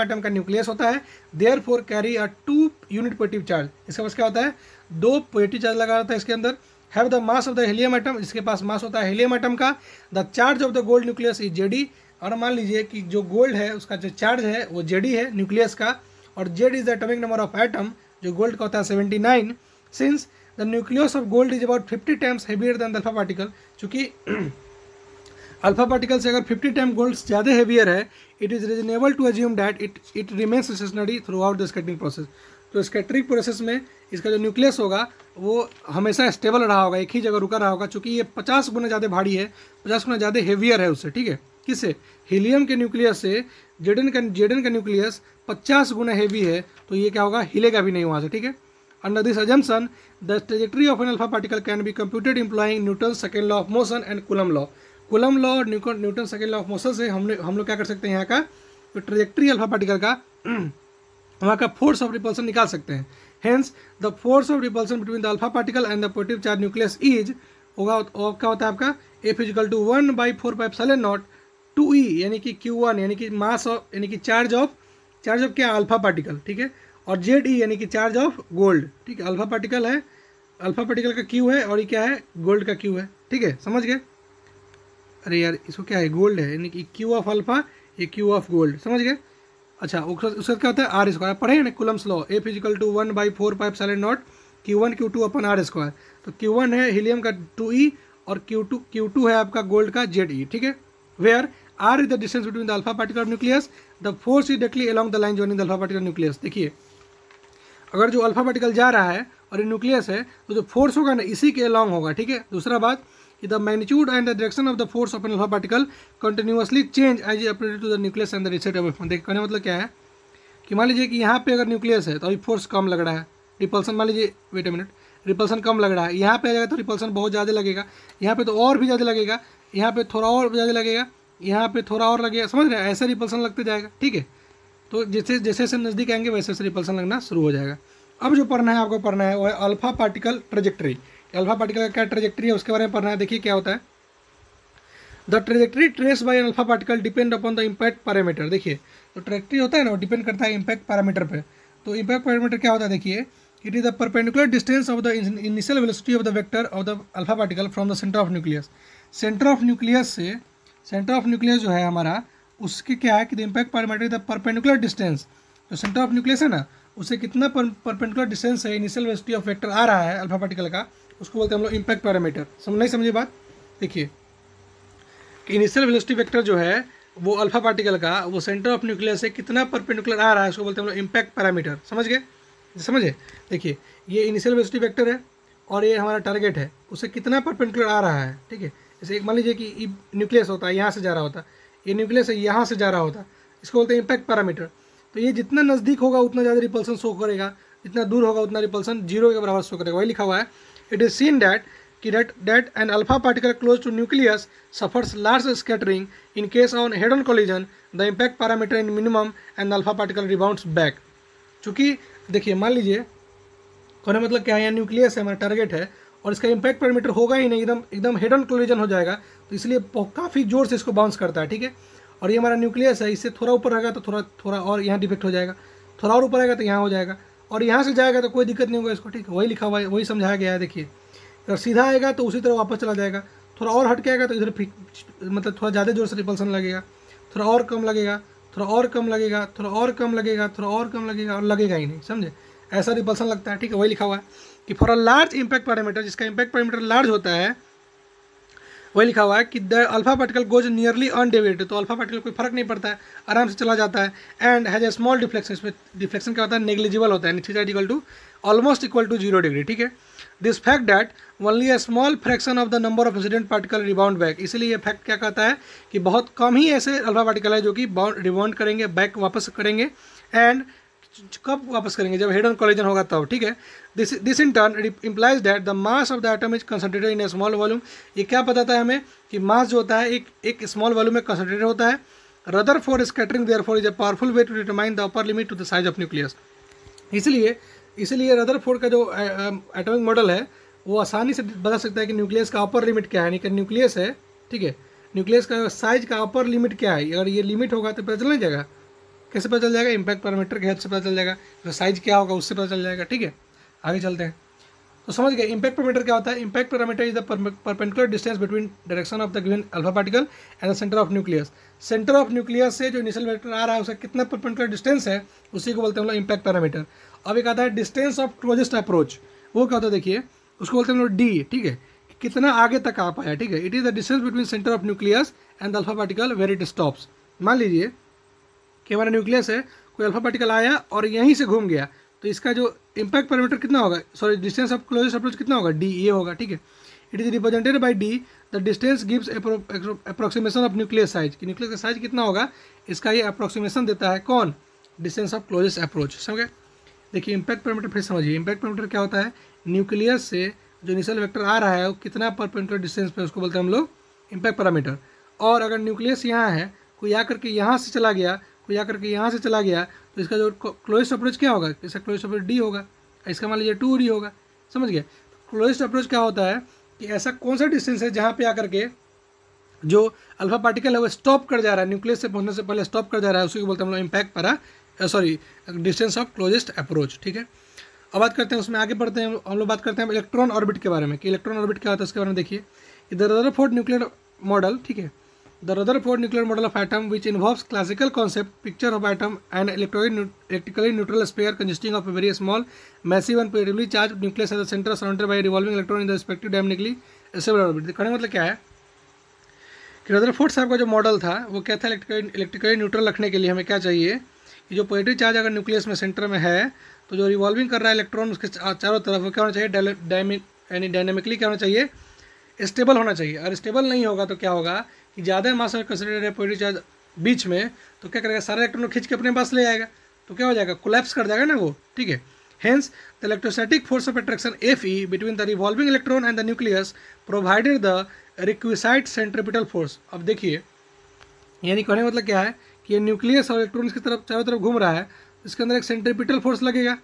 एटम का न्यूक्लियस होता है, therefore carry a 2 unit positive charge. इसका पास क्या होता है, 2 पॉजिटिव चार्ज लगा रहता है इसके अंदर। Have the mass of the helium atom, इसके पास मास होता है हीलियम एटम का। The charge of the gold nucleus is Jd, और मान लीजिए कि जो गोल्ड है उसका जो चार्ज है वो Jd है न्यूक्लियस का, और Z is the atomic number of atom, जो गोल्ड का होता है 79। Since the nucleus of gold is about 50 times heavier than the alpha particle, चूँकि अल्फा पार्टिकल से अगर 50 टाइम गोल्ड ज़्यादा हेवियर है, it is reasonable to assume that it remains stationary throughout the scattering process. तो scattering process में इसका जो nucleus होगा वो हमेशा स्टेबल रहा होगा, एक ही जगह रुका रहा होगा, चूँकि ये 50 गुना ज़्यादा भारी है, 50 गुना ज़्यादा हेवियर है उससे, ठीक है। किससे? हीलियम के न्यूक्लियस से जेडन का न्यूक्लियस 50 गुना हेवी है, तो ये क्या होगा, हिलेगा भी नहीं वहाँ से, ठीक है। Under this assumption the trajectory of an alpha particle can be computed employing Newton second law of motion and Coulomb law. Coulomb law और Newton second law of motion से हम लोग क्या कर सकते हैं, यहाँ का जो ट्रेजेक्ट्री अल्फा पार्टिकल का वहाँ का फोर्स ऑफ रिपल्सन निकाल सकते हैं। Hence the force of repulsion between the alpha particle and the positive charge nucleus is होगा, और क्या होता है आपका F = 1/4πε0 2e, यानी कि Q1 यानी कि मास ऑफ, यानी कि चार्ज ऑफ क्या, अल्फा पार्टिकल, ठीक है, और ZE यानी कि चार्ज ऑफ गोल्ड, ठीक है। अल्फा पार्टिकल है, अल्फा पार्टिकल का Q है, और ये क्या है, गोल्ड का Q है, ठीक है, समझ गए। अरे यार इसको क्या है, गोल्ड है, यानी कि Q ऑफ अल्फा, ये Q ऑफ गोल्ड, समझ गए। अच्छा उसका क्या होता है, आर स्क्वायर, पढ़े हैं ना Coulomb's law, F = 1/4πε0 Q1 Q2 upon r square. तो Q1 है हीलियम का 2e, और Q2 है आपका गोल्ड का ZE, ठीक है। Where r is the distance between the alpha particle और nucleus, the force is directly along the line joining the alpha particle nucleus. देखिए अगर जो अल्फा पार्टिकल जा रहा है और ये न्यूक्लियस है, तो जो फोर्स होगा ना इसी के अलोंग होगा, ठीक है। दूसरा बात कि the magnitude and the direction of the force of an alpha particle continuously change as ये updated to the nucleus and the reset of. देखिए कहने मतलब क्या है कि मान लीजिए कि यहाँ पे अगर न्यूक्लियस है तो अभी फोर्स कम लग रहा है, रिपल्सन मान लीजिए, वेट अ मिनट, रिपल्सन कम लग रहा है, यहाँ पे आ जाएगा तो रिपल्सन बहुत ज़्यादा लगेगा, यहाँ पे तो और भी ज़्यादा लगेगा, यहाँ पे थोड़ा और ज़्यादा लगेगा, यहाँ पे थोड़ा और लगेगा, समझ रहे हैं, ऐसे रिपल्सन लगते जाएगा, ठीक है। तो जैसे जैसे नज़दीक आएंगे वैसे वैसे रिपल्सन लगना शुरू हो जाएगा। अब जो पढ़ना है आपको पढ़ना है वो है alpha particle trajectory. Alpha particle का क्या ट्रेजेक्ट्री है उसके बारे में पढ़ना है। देखिए क्या होता है, the trajectory trace by alpha particle depend upon the impact parameter. देखिए तो ट्रेजेक्ट्री होता है ना, वो डिपेंड करता है इम्पैक्ट पैरामीटर पे। तो इम्पैक्ट पैरामीटर क्या होता है, देखिए it is the perpendicular distance of the initial velocity of the vector of the alpha particle from the centre of nucleus. Centre of nucleus जो है हमारा, उसके क्या है कि the impact parameter is the perpendicular distance, जो centre of nucleus है ना उससे कितना परपेंडिकुलर डिस्टेंस है इनिशियल वेलोसिटी ऑफ वेक्टर आ रहा है अल्फा पार्टिकल का, उसको बोलते हैं हम लोग इम्पैक्ट पैरामीटर। नहीं समझे बात। देखिए कि इनिशियल वेलोसिटी वेक्टर जो है वो अल्फा पार्टिकल का, वो सेंटर ऑफ न्यूक्लियस से कितना परपेंडिकुलर आ रहा है उसको बोलते हैं हम लोग इम्पैक्ट पैरामीटर। समझ गए, समझे। देखिए ये इनिशियल वेलोसिटी वेक्टर है और ये हमारा टारगेट है, उससे कितना परपेंडिकुलर आ रहा है, ठीक है। जैसे एक मान लीजिए कि न्यूक्लियस होता है, यहाँ से जा रहा होता, ये न्यूक्लियस है यहाँ से जा रहा होता, इसको बोलते हैं इम्पैक्ट पैरामीटर। तो ये जितना नज़दीक होगा उतना ज़्यादा रिपल्सन शो करेगा, जितना दूर होगा उतना रिपल्सन 0 के बराबर शो करेगा। वही लिखा हुआ है, it is seen that an alpha particle close to nucleus suffers large scattering in case of head-on collision, the impact parameter is minimum and the alpha particle rebounds back। चूँकि देखिए मान लीजिए कहने मतलब क्या है, यहाँ न्यूक्लियस है हमारा टारगेट है और इसका इम्पैक्ट पैरामीटर होगा ही नहीं, एकदम हेड ऑन कोलिजन हो जाएगा, तो इसलिए काफ़ी जोर से इसको बाउंस करता है, ठीक है। और ये हमारा न्यूक्लियस है, इससे थोड़ा ऊपर रहेगा तो थोड़ा और यहाँ डिफेक्ट हो जाएगा, थोड़ा और ऊपर आएगा तो यहाँ हो जाएगा, और यहाँ से जाएगा तो कोई दिक्कत नहीं होगा इसको, ठीक है। वही लिखा हुआ है, वही समझाया गया है। देखिए अगर सीधा आएगा तो उसी तरह वापस चला जाएगा, थोड़ा और हट के आएगा तो इधर मतलब थोड़ा ज़्यादा जोर से रिपल्सन लगेगा, थोड़ा और कम लगेगा, थोड़ा और कम लगेगा, थोड़ा और कम लगेगा, थोड़ा और कम लगेगा, और लगेगा ही नहीं, समझे, ऐसा रिपल्सन लगता है, ठीक है। वही लिखा हुआ है कि for a large impact parameter, जिसका इम्पैक्ट पैरामीटर लार्ज होता है, वही लिखा हुआ है कि the alpha particle goes nearly undeviated, तो अल्फा पार्टिकल कोई फर्क नहीं पड़ता है, आराम से चला जाता है। And has a small deflection, इसमें डिफ्लेक्शन क्या होता है, नेग्लिजिबल होता है, theta equal to almost equal to 0 degree, ठीक है। This fact that only a small fraction of the number of incident particle rebound back, इसलिए ये फैक्ट क्या कहता है कि बहुत कम ही ऐसे अल्फा पार्टिकल है जो कि रिबाउंड करेंगे, बैक वापस करेंगे, एंड कब वापस करेंगे, जब हेड ऑन कोलिजन होगा तब, ठीक है। This in turn implies that the mass of the atom is concentrated in A small volume. ये क्या बताता है हमें कि मास जो होता है एक स्मॉल वॉल्यूम में कंसंट्रेटेड होता है। Rutherford scattering therefore is a powerful way to determine the upper limit to the size of nucleus. इसलिए रदरफोर्ड का जो एटॉमिक मॉडल है वो आसानी से बता सकता है कि न्यूक्लियस का अपर लिमिट क्या है, यानी कि न्यूक्लियस है, ठीक है, न्यूक्लियस का साइज का अपर लिमिट क्या है। अगर ये लिमिट होगा तो पता चल नहीं जाएगा, कैसे पता चल जाएगा, इम्पैक्ट पैरामीटर की हेल्प से पता चल जाएगा, तो साइज क्या होगा उससे पता चल जाएगा, ठीक है। आगे चलते हैं, तो समझ गए इम्पैक्ट पैरामीटर क्या होता है। Impact parameter is the perpendicular distance between direction of the given alpha particle and the centre of nucleus. Centre of nucleus से जो इनिशियल वेक्टर आ रहा है उसका कितना परपेंडिकुलर डिस्टेंस है, उसी को बोलते हैं हम लोग इम्पैक्ट पैरामीटर। अब एक आता है डिस्टेंस ऑफ क्लोजेस्ट अप्रोच, वो क्या होता है, देखिए उसको बोलते हैं हम लोग डी, ठीक है, कितना आगे तक आ पाया, ठीक है। It is the distance between centre of nucleus and the alpha particle where it stops. मान लीजिए कि हमारा न्यूक्लियस है, कोई अल्फा पार्टिकल आया और यहीं से घूम गया, तो इसका जो इम्पैक्ट पैरामीटर कितना होगा, sorry distance of closest approach कितना होगा, डी, ये होगा, ठीक है। It is represented by D, the distance gives approximation of nucleus size, कि न्यूक्लियस का साइज कितना होगा इसका ये अप्रोक्सीमेशन देता है, कौन, डिस्टेंस ऑफ क्लोजेस्ट अप्रोच, समझे। देखिए इम्पैक्ट पैरामीटर फिर समझिए, इम्पैक्ट पैरामीटर क्या होता है, न्यूक्लियस से जो इनिशियल वेक्टर आ रहा है वो कितना परपेंडिकुलर डिस्टेंस पे, उसको बोलते हैं हम लोग इम्पैक्ट पैरामीटर। और अगर न्यूक्लियस यहाँ है, कोई आकर के यहाँ से चला गया, कोई आकर के यहाँ से चला गया, तो इसका जो क्लोजेस्ट अप्रोच क्या होगा, इसका क्लोजेस्ट अप्रोच डी होगा, इसका मान लीजिए 2d होगा, समझ गए। क्लोजेस्ट अप्रोच क्या होता है कि ऐसा कौन सा डिस्टेंस है जहाँ पे आकर के जो अल्फा पार्टिकल है वो स्टॉप कर जा रहा है, न्यूक्लियस से पहुंचने से पहले स्टॉप कर जा रहा है, उसी को बोलते हैं हम लोग impact para, sorry distance of closest approach, ठीक है। अब बात करते हैं, उसमें आगे बढ़ते हैं, हम लोग बात करते हैं इलेक्ट्रॉन ऑर्बिट के बारे में, कि इलेक्ट्रॉन ऑर्बिट क्या होता है उसके बारे में। देखिए द रदरफोर्ड न्यूक्लियर मॉडल, ठीक है, the Rutherford nuclear model of atom which involves classical concept picture of atom and electrically neutral sphere consisting of a very small massive and positively charged nucleus at the center surrounded by a revolving electron in the respective dynamically stable orbit। कहने मतलब क्या है कि Rutherford साहब का जो model था वो क्या था, इलेक्ट्रिकली न्यूट्रल रखने के लिए हमें क्या चाहिए कि जो पॉजिटिव चार्ज अगर न्यूक्लियस में सेंटर में है तो जो रिवॉल्विंग कर रहा है इलेक्ट्रॉन उसके चारों तरफ वो क्या होना चाहिए, यानी डायनेमिकली क्या होना चाहिए, स्टेबल होना चाहिए। और स्टेबल नहीं होगा तो क्या होगा कि ज़्यादा मास में कंसिडर है पॉजिटिव चार्ज बीच में, तो क्या करेगा, सारे इलेक्ट्रॉन को खींच के अपने पास ले आएगा, तो क्या हो जाएगा, कोलैप्स कर जाएगा ना वो, ठीक है। Hence the electrostatic force of attraction Fe between the revolving electron and the nucleus provided the requisite centripetal force. अब देखिए यानी कहने का मतलब क्या है कि ये न्यूक्लियस और इलेक्ट्रॉन की तरफ चारों तरफ घूम रहा है, इसके अंदर एक सेंट्रीपिटल फोर्स लगेगा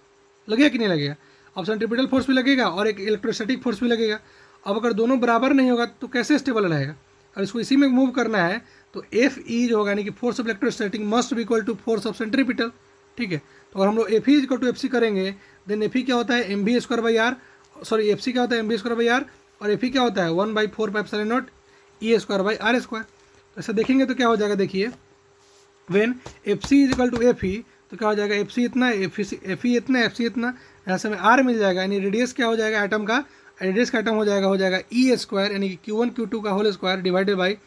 कि नहीं लगेगा, अब सेंट्रीपिटल फोर्स भी लगेगा और एक इलेक्ट्रोस्टैटिक फोर्स भी लगेगा। अब अगर दोनों बराबर नहीं होगा तो कैसे स्टेबल रहेगा, और इसको इसी में मूव करना है तो Fe जो होगा यानी कि force of electrostatic must be equal to force of centripetal, ठीक है। तो अगर हम लोग Fe इक्वल टू FC करेंगे देन Fe क्या होता है mv²/r, सॉरी FC क्या होता है mv²/r, और Fe क्या होता है 1/4πε0 E²/r²। तो ऐसा देखेंगे तो क्या हो जाएगा, देखिए when FC is equal to Fe तो क्या हो जाएगा, FC इतना, Fe इतना, FC इतना, यहाँ से हमें R मिल जाएगा, यानी रेडियस क्या हो जाएगा एटम का, रेडियस का एटम हो जाएगा E² यानी कि Q1 Q2 का whole square divided by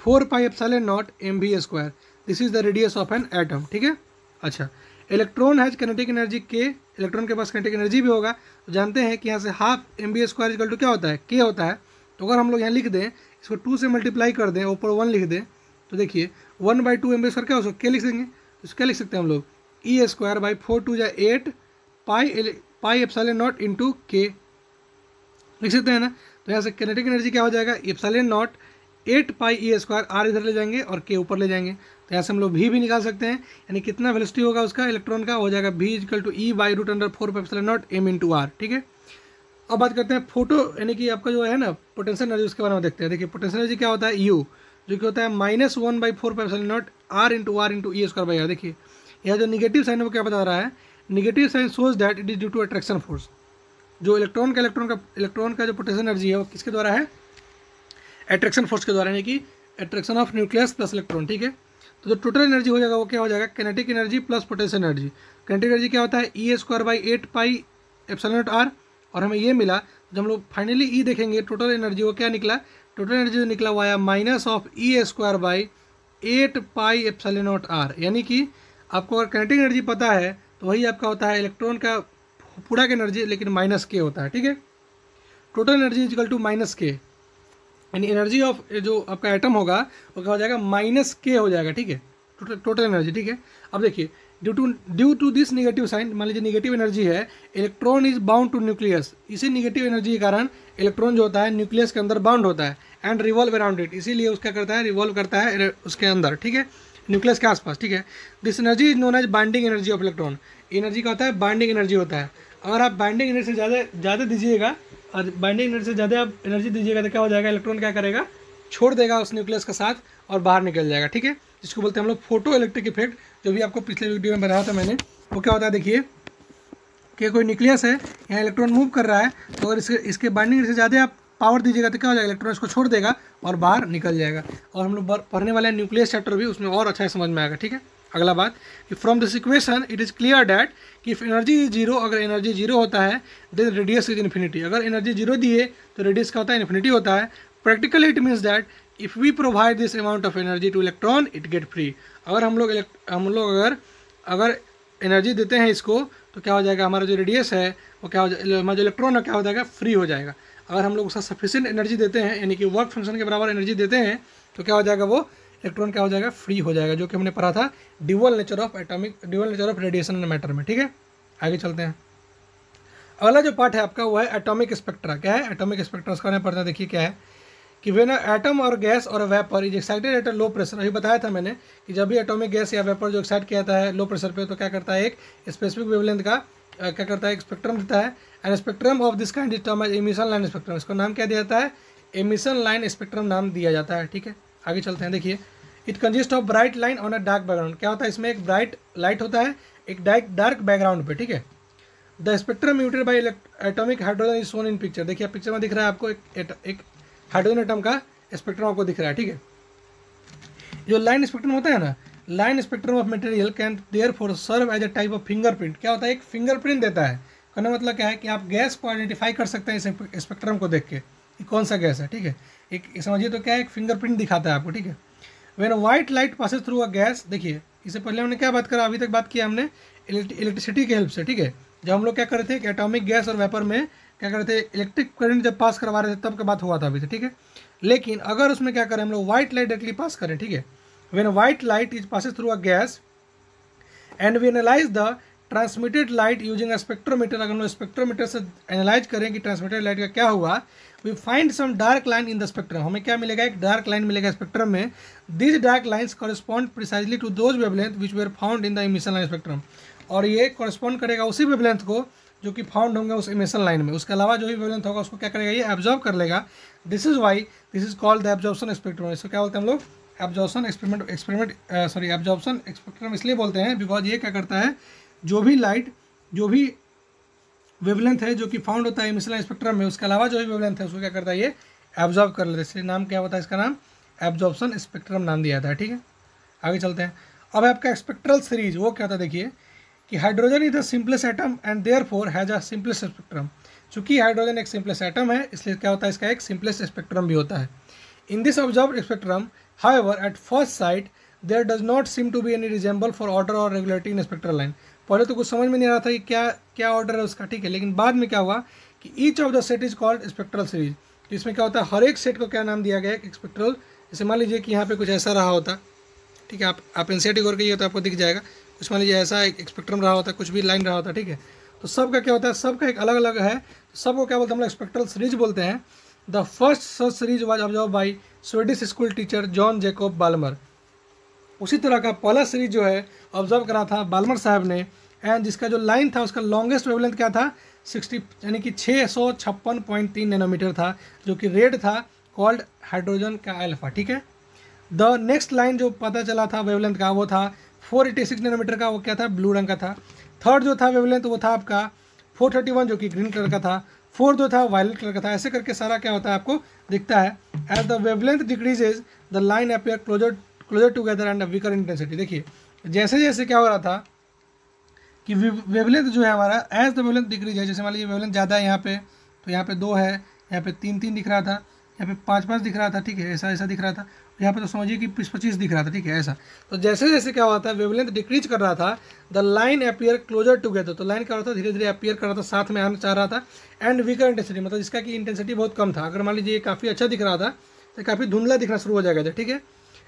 4πε0 mv²। This is the radius of an atom, ठीक है। अच्छा, electron has kinetic energy k, electron के पास काइनेटिक एनर्जी भी होगा, तो जानते हैं कि यहाँ से हाफ mv² इक्वल टू क्या होता है, k होता है। तो अगर हम लोग यहाँ लिख दें, इसको 2 से मल्टीप्लाई कर दें, ऊपर 1 लिख दें, तो देखिए 1/2 mv² क्या हो सकता है, k लिख देंगे, तो क्या लिख सकते हैं हम लोग, E²/4 2 8 πε0 इंटू k लिख सकते हैं ना। तो यहाँ से काइनेटिक एनर्जी क्या हो जाएगा, ε0 8 πe², r इधर ले जाएंगे और k ऊपर ले जाएंगे, तो यहाँ से हम लोग v भी निकाल सकते हैं, यानी कितना वेलोसिटी होगा उसका इलेक्ट्रॉन का, हो जाएगा v equal to E/√4πε0 m into r, ठीक है। अब बात करते हैं फोटो यानी कि आपका जो है ना पोटेंशियल एनर्जी, उसके बारे में देखते हैं। देखिए पोटेंशियल एनर्जी क्या होता है, U, जो कि होता है -1/4πε0 r इंटू E²/r। देखिए यह जो निगेटिव साइन है वो क्या बता रहा है, negative sign shows that it is due to attraction force. जो इलेक्ट्रॉन का जो पोटेंशियल एनर्जी है वो किसके द्वारा है, अट्रैक्शन फोर्स के द्वारा, यानी कि attraction of nucleus plus electron, ठीक है। तो जो टोटल एनर्जी हो जाएगा वो क्या हो जाएगा, kinetic energy plus potential energy. Kinetic energy क्या होता है E²/8 πε0 r, और हमें ये मिला, जब हम लोग फाइनली E देखेंगे टोटल एनर्जी वो क्या निकला, टोटल एनर्जी जो निकला हुआ है -E²/8 πε0 r, यानी कि आपको अगर काइनेटिक एनर्जी पता है तो वही आपका होता है इलेक्ट्रॉन का पूरा का एनर्जी, लेकिन -k होता है, ठीक है। Total energy is equal to -k, यानी एनर्जी ऑफ जो आपका एटम होगा वो क्या हो जाएगा, -k हो जाएगा, ठीक है, टोटल एनर्जी, ठीक है। अब देखिए due to this negative sign, मान लीजिए नेगेटिव एनर्जी है, electron is bound to nucleus, इसी नेगेटिव एनर्जी के कारण इलेक्ट्रॉन जो होता है न्यूक्लियस के अंदर बाउंड होता है एंड रिवॉल्व अराउंड इट, इसीलिए उसका करता है, रिवॉल्व करता है उसके अंदर, ठीक है, न्यूक्लियस के आसपास, ठीक है। This energy is known as binding energy of electron. Energy का होता है बाइंडिंग एनर्जी होता है। अगर आप बाइंडिंग एनर्जी से ज़्यादा दीजिएगा और बाइंडिंग एनर्जी से ज़्यादा आप एनर्जी दीजिएगा तो क्या हो जाएगा, इलेक्ट्रॉन क्या करेगा, छोड़ देगा उस न्यूक्लियस के साथ और बाहर निकल जाएगा, ठीक है। जिसको बोलते हैं हम लोग फोटो इलेक्ट्रिक इफेक्ट, जो भी आपको पिछले वीडियो में बताया था मैंने। वो क्या होता है, देखिए कि कोई न्यूक्लियस है, यहाँ इलेक्ट्रॉन मूव कर रहा है, तो अगर इसके बाइंडिंग से ज़्यादा आप पावर दीजिएगा तो क्या हो जाएगा, इलेक्ट्रॉन इसको छोड़ देगा और बाहर निकल जाएगा। और हम लोग पढ़ने वाले न्यूक्लियस चैप्टर भी, उसमें और अच्छा समझ में आएगा, ठीक है। अगला बात कि from this equation it is clear that कि इफ एनर्जी इज जीरो, अगर एनर्जी जीरो होता है देन रेडियस इज इन्फिनिटी। अगर एनर्जी जीरो दिए तो रेडियस का होता है इन्फिनिटी होता है। Practically it means that if we provide this amount of energy to electron it get free. अगर हम लोग अगर एनर्जी देते हैं इसको तो क्या हो जाएगा, हमारा जो रेडियस है वो क्या हो जाएगा, हमारा जो इलेक्ट्रॉन है क्या हो जाएगा, फ्री हो जाएगा। अगर हम लोग उसका सफिशिएंट एनर्जी देते हैं, यानी कि वर्क फंक्शन के बराबर एनर्जी देते हैं, तो क्या हो जाएगा, वो इलेक्ट्रॉन क्या हो जाएगा, फ्री हो जाएगा, जो कि हमने पढ़ा था dual nature of radiation and matter में। ठीक है, आगे चलते हैं। अगला जो पार्ट है आपका वो है एटॉमिक स्पेक्ट्रा। क्या है एटॉमिक स्पेक्ट्रा, उसका पढ़ते हैं। देखिए क्या है कि व्हेन एटम और गैस और vapour is excited at a low pressure, अभी बताया था मैंने कि जब भी एटॉमिक गैस या वेपर जो एक्साइट किया जाता है लो प्रेशर पे, तो क्या करता है, एक स्पेसिफिक वेवलेंथ का क्या करता है, एक स्पेक्ट्रम देता है। And spectrum of this kind is term as emission line spectrum, इसको नाम क्या दिया जाता है, एमिशन लाइन स्पेक्ट्रम नाम दिया जाता है। ठीक है, आगे चलते हैं। देखिए it consist of bright line on a dark background, क्या होता है, इसमें एक ब्राइट लाइट होता है एक डार्क बैकग्राउंड पे। ठीक है, the spectrum emitted bye atomic hydrogen is shown in picture, देखिए पिक्चर में दिख रहा है आपको एक हाइड्रोजन एटम का स्पेक्ट्रम आपको दिख रहा है। ठीक है, जो लाइन स्पेक्ट्रम होता है ना, line spectrum of material can therefore serve as a type of fingerprint, क्या होता है, एक फिंगरप्रिंट देता है। कहने मतलब क्या है कि आप गैस को आइडेंटिफाई कर सकते हैं इस स्पेक्ट्रम को देख के कि कौन सा गैस है। ठीक है, एक समझिए तो क्या है, एक फिंगरप्रिंट दिखाता है आपको। ठीक है, when white light passes through a gas, देखिए इससे पहले हमने क्या बात करा, अभी तक बात किया हमने इलेक्ट्रिसिटी के हेल्प से। ठीक है, जब हम लोग क्या कर रहे थे कि एटॉमिक गैस और वेपर में क्या कर रहे थे, इलेक्ट्रिक करंट जब पास करवा रहे थे तब का बात हुआ था अभी से। ठीक है, लेकिन अगर उसमें क्या करें हम लोग, व्हाइट लाइट डायरेक्टली पास करें। ठीक है, when white light is passes through a gas and we analyse the transmitted light using a spectrometer, अगर हम लोग स्पेक्ट्रोमीटर से एनालाइज करें कि ट्रांसमिटेड लाइट का क्या हुआ, we find some dark line in the spectrum, हमें क्या मिलेगा, एक डार्क लाइन मिलेगा स्पेक्ट्रम में। This dark lines correspond precisely to those wavelength which were found in the emission line spectrum, और ये कॉरेस्पॉन्ड करेगा उसी वेवलेंथ को जो कि फाउंड होंगे उस इमिशन लाइन में। उसके अलावा जो भी वेवलेंथ होगा उसको क्या करेगा, ये एब्जॉर्ब कर लेगा। This is called the absorption spectrum, इसको क्या बोलते हैं हम लोग, एब्जॉर्प्शन एब्जॉर्प्शन स्पेक्ट्रम इसलिए बोलते हैं बिकॉज ये क्या करता है, जो भी लाइट, जो भी वेवलेंथ है जो कि फाउंड होता है इमिशन लाइन स्पेक्ट्रम में, उसके अलावा जो भी वेवलेंथ है उसको क्या करता है, ये एब्जॉर्ब कर लेता है। इसलिए नाम क्या होता है, इसका नाम एब्जॉर्प्शन स्पेक्ट्रम नाम दिया जाता है। ठीक है, आगे चलते हैं। अब आपका स्पेक्ट्रल सीरीज वो क्या होता है, देखिए कि hydrogen is the simplest atom and therefore has a simplest spectrum, चूंकि हाइड्रोजन एक सिंपलेस्ट एटम है इसलिए क्या होता है, इसका एक सिंपलेस्ट स्पेक्ट्रम भी होता है। In this observed spectrum however at first sight there does not seem to be any resemble for order or regularity in spectral line, पहले तो कुछ समझ में नहीं आ रहा था कि क्या ऑर्डर है उसका। ठीक है, लेकिन बाद में क्या हुआ कि each of the set is called spectral series, तो इसमें क्या होता है, हर एक सेट को क्या नाम दिया गया है, स्पेक्ट्रल। जैसे मान लीजिए कि यहाँ पे कुछ ऐसा रहा होता, ठीक है, आप एनसीईआरटी गौर कीजिए तो आपको दिख जाएगा, कुछ मान लीजिए ऐसा एक स्पेक्ट्रम रहा होता, कुछ भी लाइन रहा होता। ठीक है, तो सबका क्या होता है, सबका एक अलग अलग है, तो सबको क्या बोलते हैं हम लोग, स्पेक्ट्रल सीरीज बोलते हैं। The first such series was observe by Swedish school teacher Johann Jakob Balmer, उसी तरह का पहला सीरीज जो है ऑब्जर्व करा था बाल्मर साहब ने, एंड जिसका जो लाइन था उसका लॉन्गेस्ट वेवलेंथ क्या था, 60 यानी कि 656.3 नैनोमीटर था, जो कि रेड था, कॉल्ड हाइड्रोजन का अल्फा। ठीक है, द नेक्स्ट लाइन जो पता चला था वेवलेंथ का वो था 486 नैनोमीटर का, वो क्या था, ब्लू रंग का था। थर्ड जो था वेवलेंथ वो था आपका 431 जो कि ग्रीन कलर का था। फोर्थ जो था वायलेट कलर का था। ऐसे करके सारा क्या होता है आपको दिखता है। As the wavelength decreases the line appear closer together and weaker intensity. देखिए जैसे जैसे क्या हो रहा था कि वेवलेंथ जो है हमारा, एज द वेवलेंथ डिक्रीज है, जैसे मान लीजिए वेवलेंथ ज़्यादा है यहाँ पे, तो यहाँ पे 2 है, यहाँ पे 3 दिख रहा था, यहाँ पे 5 दिख रहा था। ठीक है, ऐसा दिख रहा था, यहाँ पे तो समझिए कि 25 दिख रहा था। ठीक है, ऐसा। तो जैसे जैसे क्या हुआ था वेवलेंथ डिक्रीज कर रहा था, the line appear closer together, तो लाइन क्या होता था धीरे धीरे अपियर कर रहा था, साथ में आना चाह रहा था। एंड वीकर इंटेंसिटी मतलब इसका की इंटेंसिटी बहुत कम था। अगर मान लीजिए ये काफ़ी अच्छा दिख रहा था तो काफ़ी धुंधला दिखना शुरू हो जाएगा। ठीक है,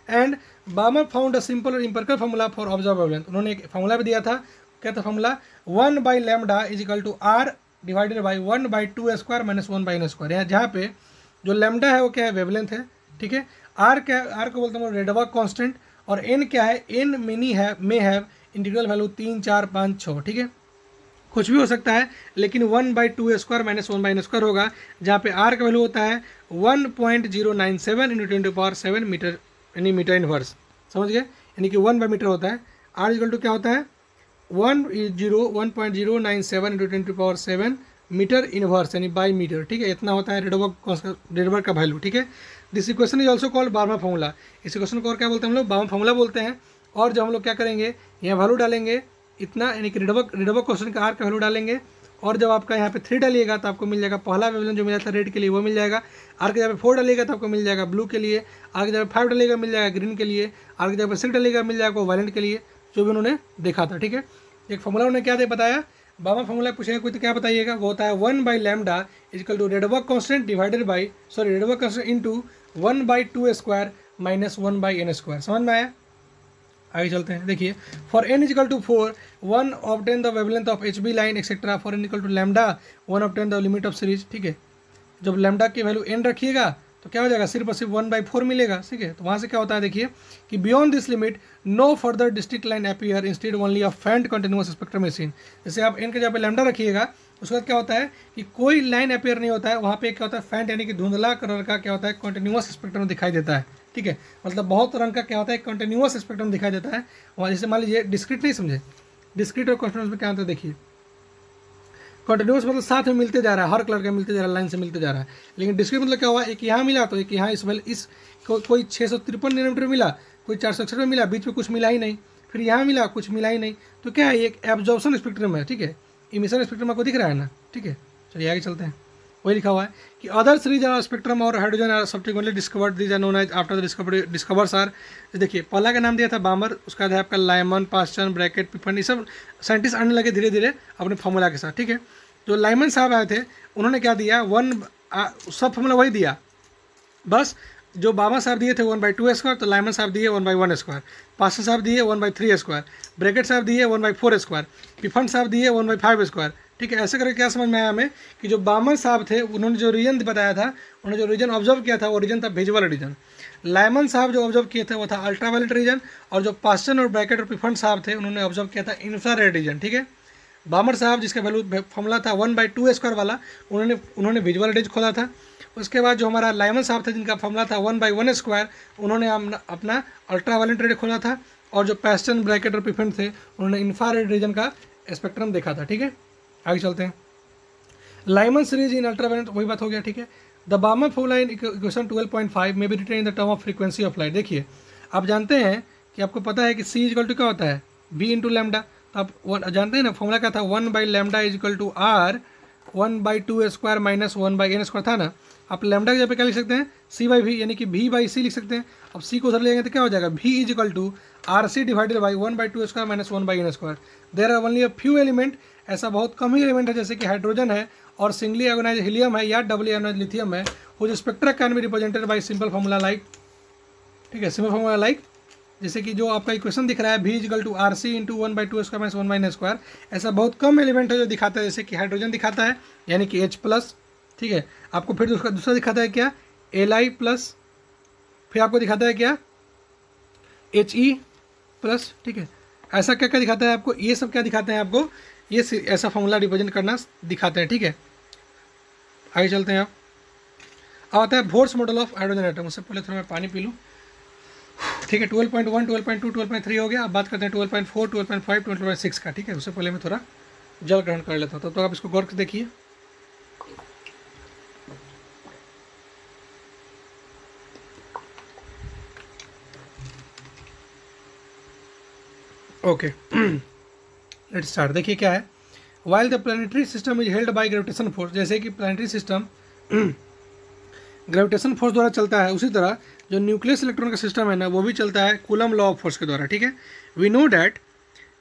and Balmer found a simple और empirical formula for observe wavelength. उन्होंने एक फार्मूला भी दिया था, क्या था formula, 1/λ is equal to r divided by 1/2² minus 1/n²। यहाँ जहाँ पे जो लैम्डा है वो क्या है, वेवलेंथ है। ठीक है, आर क्या है, आर को बोलते हैं रेडबर्ग कांस्टेंट, और एन क्या है, एन मिनी है मे हैव इंटीग्रल वैल्यू 3, 4, 5, 6। ठीक है, कुछ भी हो सकता है, लेकिन 1/2² माइनस 1/n² होगा, जहाँ पे आर का वैल्यू होता है 1.097 × 10⁻⁷ मीटर, यानी मीटर इनवर्स। समझ गए, यानी कि 1/मीटर होता है। आर इक्वल टू क्या होता है 1.097 × 10⁻⁷ मीटर इनवर्स, यानी बाई मीटर। ठीक है, इतना होता है रेडबर्ग का वैल्यू। ठीक है, this equation is also called Barmer formula. इस इक्वेशन को और क्या बोलते हैं हम लोग, बार्मर फार्मूला बोलते हैं। और जब हम लोग क्या करेंगे, यहाँ वैल्यू डालेंगे इतना, यानी कि रेडबर्ग क्वेश्चन का आर का वैल्यू डालेंगे, और जब आपका यहाँ पे 3 डालिएगा तो आपको मिल जाएगा पहला वेवलेंथ जो मिला था रेड के लिए वो मिल जाएगा। आर के जगह पे 4 डालिएगा तो आपको मिल जाएगा ब्लू के लिए, आर के जगह 5 डालिएगा मिल जाएगा ग्रीन के लिए, आर के जगह पे 6 डालिएगा मिल जाएगा वायलेंट के लिए, जो भी उन्होंने देखा था। ठीक है, एक फॉर्मूला उन्होंने क्या दे बताया, बामा फॉर्मूला पूछेगा कोई तो क्या बताइएगा, वो होता है 1/λ is equal to Rydberg constant divided by Rydberg constant into 1/2² minus 1/n²। समझ में आया? आगे चलते हैं, देखिए for n is equal to 4 1 obtain the wavelength of HB line etcetera, for n is equal to lambda 1 obtain the limit of series. ठीक है, जब लैम्डा की वैल्यू n रखिएगा तो क्या हो जाएगा, सिर्फ और सिर्फ 1/4 मिलेगा। ठीक है, तो वहाँ से क्या होता है देखिए कि beyond this limit no further distinct line appear instead only of faint continuous spectrum machine. जैसे आप n के जगह पे लैम्डा रखिएगा उसके बाद क्या होता है कि कोई लाइन अपीयर नहीं होता है, वहाँ पे क्या होता है फैंट यानी कि धुंधला कलर का क्या होता है कंटिन्यूअस स्पेक्ट्रम दिखाई देता है। ठीक है, मतलब बहुत रंग का क्या होता है कंटिन्यूअस स्पेक्ट्रम दिखाई देता है वहाँ। जैसे मान लीजिए डिस्क्रीट नहीं समझे, डिस्क्रीट और कंटिन्यूअस में क्या अंतर देखिए, कंटिन्यूअस मतलब साथ में मिलते जा रहा है, हर कलर का मिलते जा रहा है, लाइन से मिलते जा रहा है। लेकिन डिस्क्रीट मतलब क्या हुआ, एक यहाँ मिला तो एक यहाँ इस कोई 653 नैनोमीटर मिला, कोई 461 में मिला, बीच में कुछ मिला ही नहीं, फिर यहाँ मिला कुछ मिला ही नहीं, तो क्या है एक एब्जॉर्प्शन स्पेक्ट्रम है। ठीक है, इमिशन स्पेक्ट्रम आपको दिख रहा है ना। ठीक है, चलिए आगे चलते हैं, वही लिखा हुआ है कि other series are spectrum or hydrogen are subsequently discovered, these are known as after the discovers are. देखिए पहला का नाम दिया था बामर, उसका है आपका लाइमन, पास्चन, ब्रैकेट, पिफन, ये सब साइंटिस्ट आने लगे धीरे धीरे अपने फॉर्मूला के साथ। ठीक है, जो लाइमन साहब आए थे उन्होंने क्या दिया, सब फॉर्मूला वही दिया, बस जो बाबा साहब दिए थे 1/2², तो लाइमन साहब दिए 1/1², पास्चन साहब दिए 1/3², ब्रैकेट साहब दिए 1/4², पिफन साहब दिए 1/5²। ठीक है, ऐसे करके क्या समझ में आया हमें कि जो बामन साहब थे उन्होंने जो रीजन बताया था, उन्होंने जो रीजन ऑब्जर्व किया था वो रीजन था विजुअल रीजन। लाइमन साहब जो ऑब्जर्व किए थे वो था अल्ट्रावायलेट रीजन, और जो पास्चन और ब्रैकेट और पिफन साहब थे उन्होंने ऑब्जर्व किया था इंफ्रारेड रीजन। ठीक है, बामर साहब जिसका वैल्यू फॉर्मूला था 1/2² वाला, उन्होंने विजुअल रेंज खोला था। उसके बाद जो हमारा लाइमन साहब थे जिनका फॉर्मूला था 1/1², उन्होंने अपना अल्ट्रावायलेट रेड खोला था, और जो पास्चन, ब्रैकेट और पिफन थे उन्होंने इंफ्रारेड रीजन का स्पेक्ट्रम देखा था। ठीक है, आगे चलते हैं, लाइमन सीरीज इन अल्ट्रावायलेट, वही बात हो गया। ठीक है, the Balmer formula in equation 12.5 may be written in the term of frequency of light. देखिए आप जानते हैं कि आपको पता है कि C इक्वल टू क्या होता है, V इंटू लैम्डा। तो आप जानते हैं ना फॉर्मूला क्या था, 1/λ is equal to R 1/2² minus 1/n² था ना। आप लैम्डा की जगह पे क्या लिख सकते हैं, C/V, यानी कि V/C लिख सकते हैं। अब C को उधर ले जाएंगे तो क्या हो जाएगा, V equal to RC divided by 1/2² minus 1/n²। There are only a few element, ऐसा बहुत कम ही एलिमेंट है जैसे कि हाइड्रोजन है और सिंगली ऑर्गेनाइज हीलियम है या डबली ऑर्गेनाइज लिथियम है, whose spectra can be represented by simple formula like. ठीक है, सिंपल फॉर्मूला लाइक जैसे कि जो आपका इक्वेशन दिख रहा है V equal to RC into 1/2² minus 1/n², ऐसा बहुत कम एलिमेंट है जो दिखाता है, जैसे कि हाइड्रोजन दिखाता है यानी कि H+। ठीक है, आपको फिर दूसरा दिखाता है क्या, Li+, फिर आपको दिखाता है क्या, He+। ठीक है, ऐसा क्या क्या दिखाता है आपको, ये सब क्या दिखाते हैं आपको, ये ऐसा फॉर्मूला रिप्रेजेंट करना दिखाते हैं। ठीक है, आगे चलते हैं। अब आता है Bohr's model of hydrogen atom. उससे पहले थोड़ा मैं पानी पी लूँ। ठीक है, 12.1, 12.2, 12.3 हो गया। अब बात करते हैं 12.4, 12.5, 12.6 का। ठीक है, उससे पहले मैं थोड़ा जल ग्रहण कर लेता हूँ, तो आप इसको गौर से देखिए। Okay, let's start. देखिए क्या है, while the planetary system is held by gravitation force, जैसे कि प्लानिटरी सिस्टम ग्रेविटेशन फोर्स द्वारा चलता है, उसी तरह जो न्यूक्लियस इलेक्ट्रॉन का सिस्टम है ना वो भी चलता है कूलम लॉ ऑफ फोर्स के द्वारा। ठीक है, we know that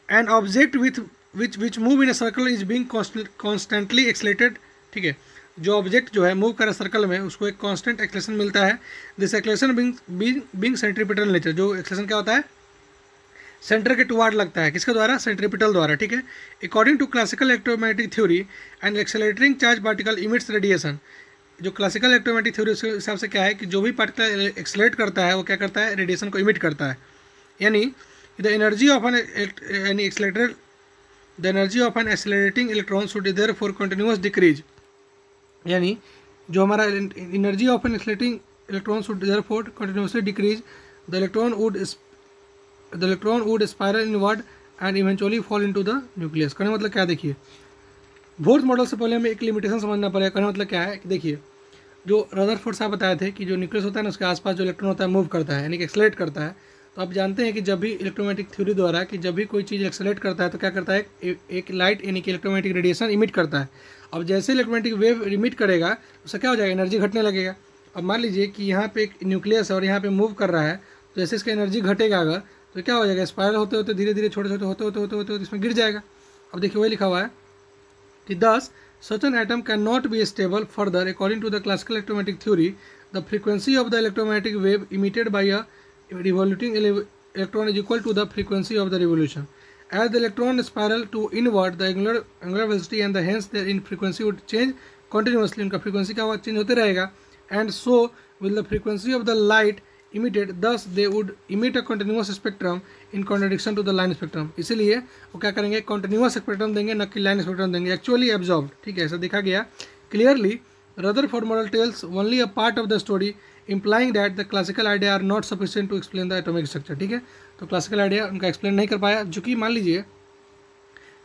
an object which move in a circle is being constantly accelerated. ठीक है, जो ऑब्जेक्ट जो है मूव करे सर्कल में उसको एक कांस्टेंट एक्सलेशन मिलता है। This acceleration being centripetal nature, जो एक्सलेशन क्या होता है सेंटर के टुवार्ड लगता है, किसके द्वारा, सेंट्रीपिटल द्वारा। ठीक है, according to classical electromagnetic theory and accelerating charge particle emits radiation. जो क्लासिकल इलेक्ट्रोमैग्नेटिक थ्योरी उसके हिसाब से क्या है कि जो भी पार्टिकल एक्सेलरेट करता है वो क्या करता है, रेडिएशन को इमिट करता है। यानी the energy of an accelerating electron should therefore continuous decrease. यानी जो हमारा energy of an accelerating electron should therefore continuously decrease, the electron would spiral inward and eventually fall into the nucleus. कहने मतलब क्या, देखिए बोर्स मॉडल से पहले हमें एक लिमिटेशन समझना पड़ेगा। कहने मतलब क्या है कि देखिए जो रदरफोर्ड साहब बताए थे कि जो न्यूक्लियस होता है ना उसके आसपास जो इलेक्ट्रॉन होता है मूव करता है, यानी कि एक्सेलरेट करता है। तो आप जानते हैं कि जब भी इलेक्ट्रोमैग्नेटिक थ्योरी द्वारा कि जब भी कोई चीज़ एक्सेलरेट करता है तो क्या करता है, एक लाइट यानी कि इलेक्ट्रोमैग्नेटिक रेडिएशन इमिट करता है। अब जैसे इलेक्ट्रोमैग्नेटिक वेव इमिट करेगा उससे क्या हो जाएगा, एनर्जी घटने लगेगा। अब मान लीजिए कि यहाँ पे एक न्यूक्लियस है और यहाँ पे मूव कर रहा है, तो जैसे इसका एनर्जी घटेगा अगर तो क्या हो जाएगा, स्पाइरल होते होते धीरे धीरे छोटे छोटे होते होते इसमें गिर जाएगा। अब देखिए वही लिखा हुआ है कि thus such an atom cannot be stable. Further, according to the classical electromagnetic theory, the frequency of the electromagnetic wave emitted by a revoluting electron is equal to the frequency of the revolution. As the electron spiral to inward, the angular velocity and the hence their in frequency would change continuously. उनका frequency का change होते रहेगा. And so will the frequency of the light emitted. Thus they would emit a continuous spectrum in contradiction to the line spectrum. इसीलिए वो क्या करेंगे, continuous spectrum देंगे, न कि line spectrum देंगे. Actually absorbed. ठीक है, ऐसा देखा गया. Clearly, Rutherford model tells only a part of the story, implying that the classical idea are not sufficient to explain the atomic structure. ठीक है, तो क्लासिकल आइडिया उनका एक्सप्लेन नहीं कर पाया. जो कि मान लीजिए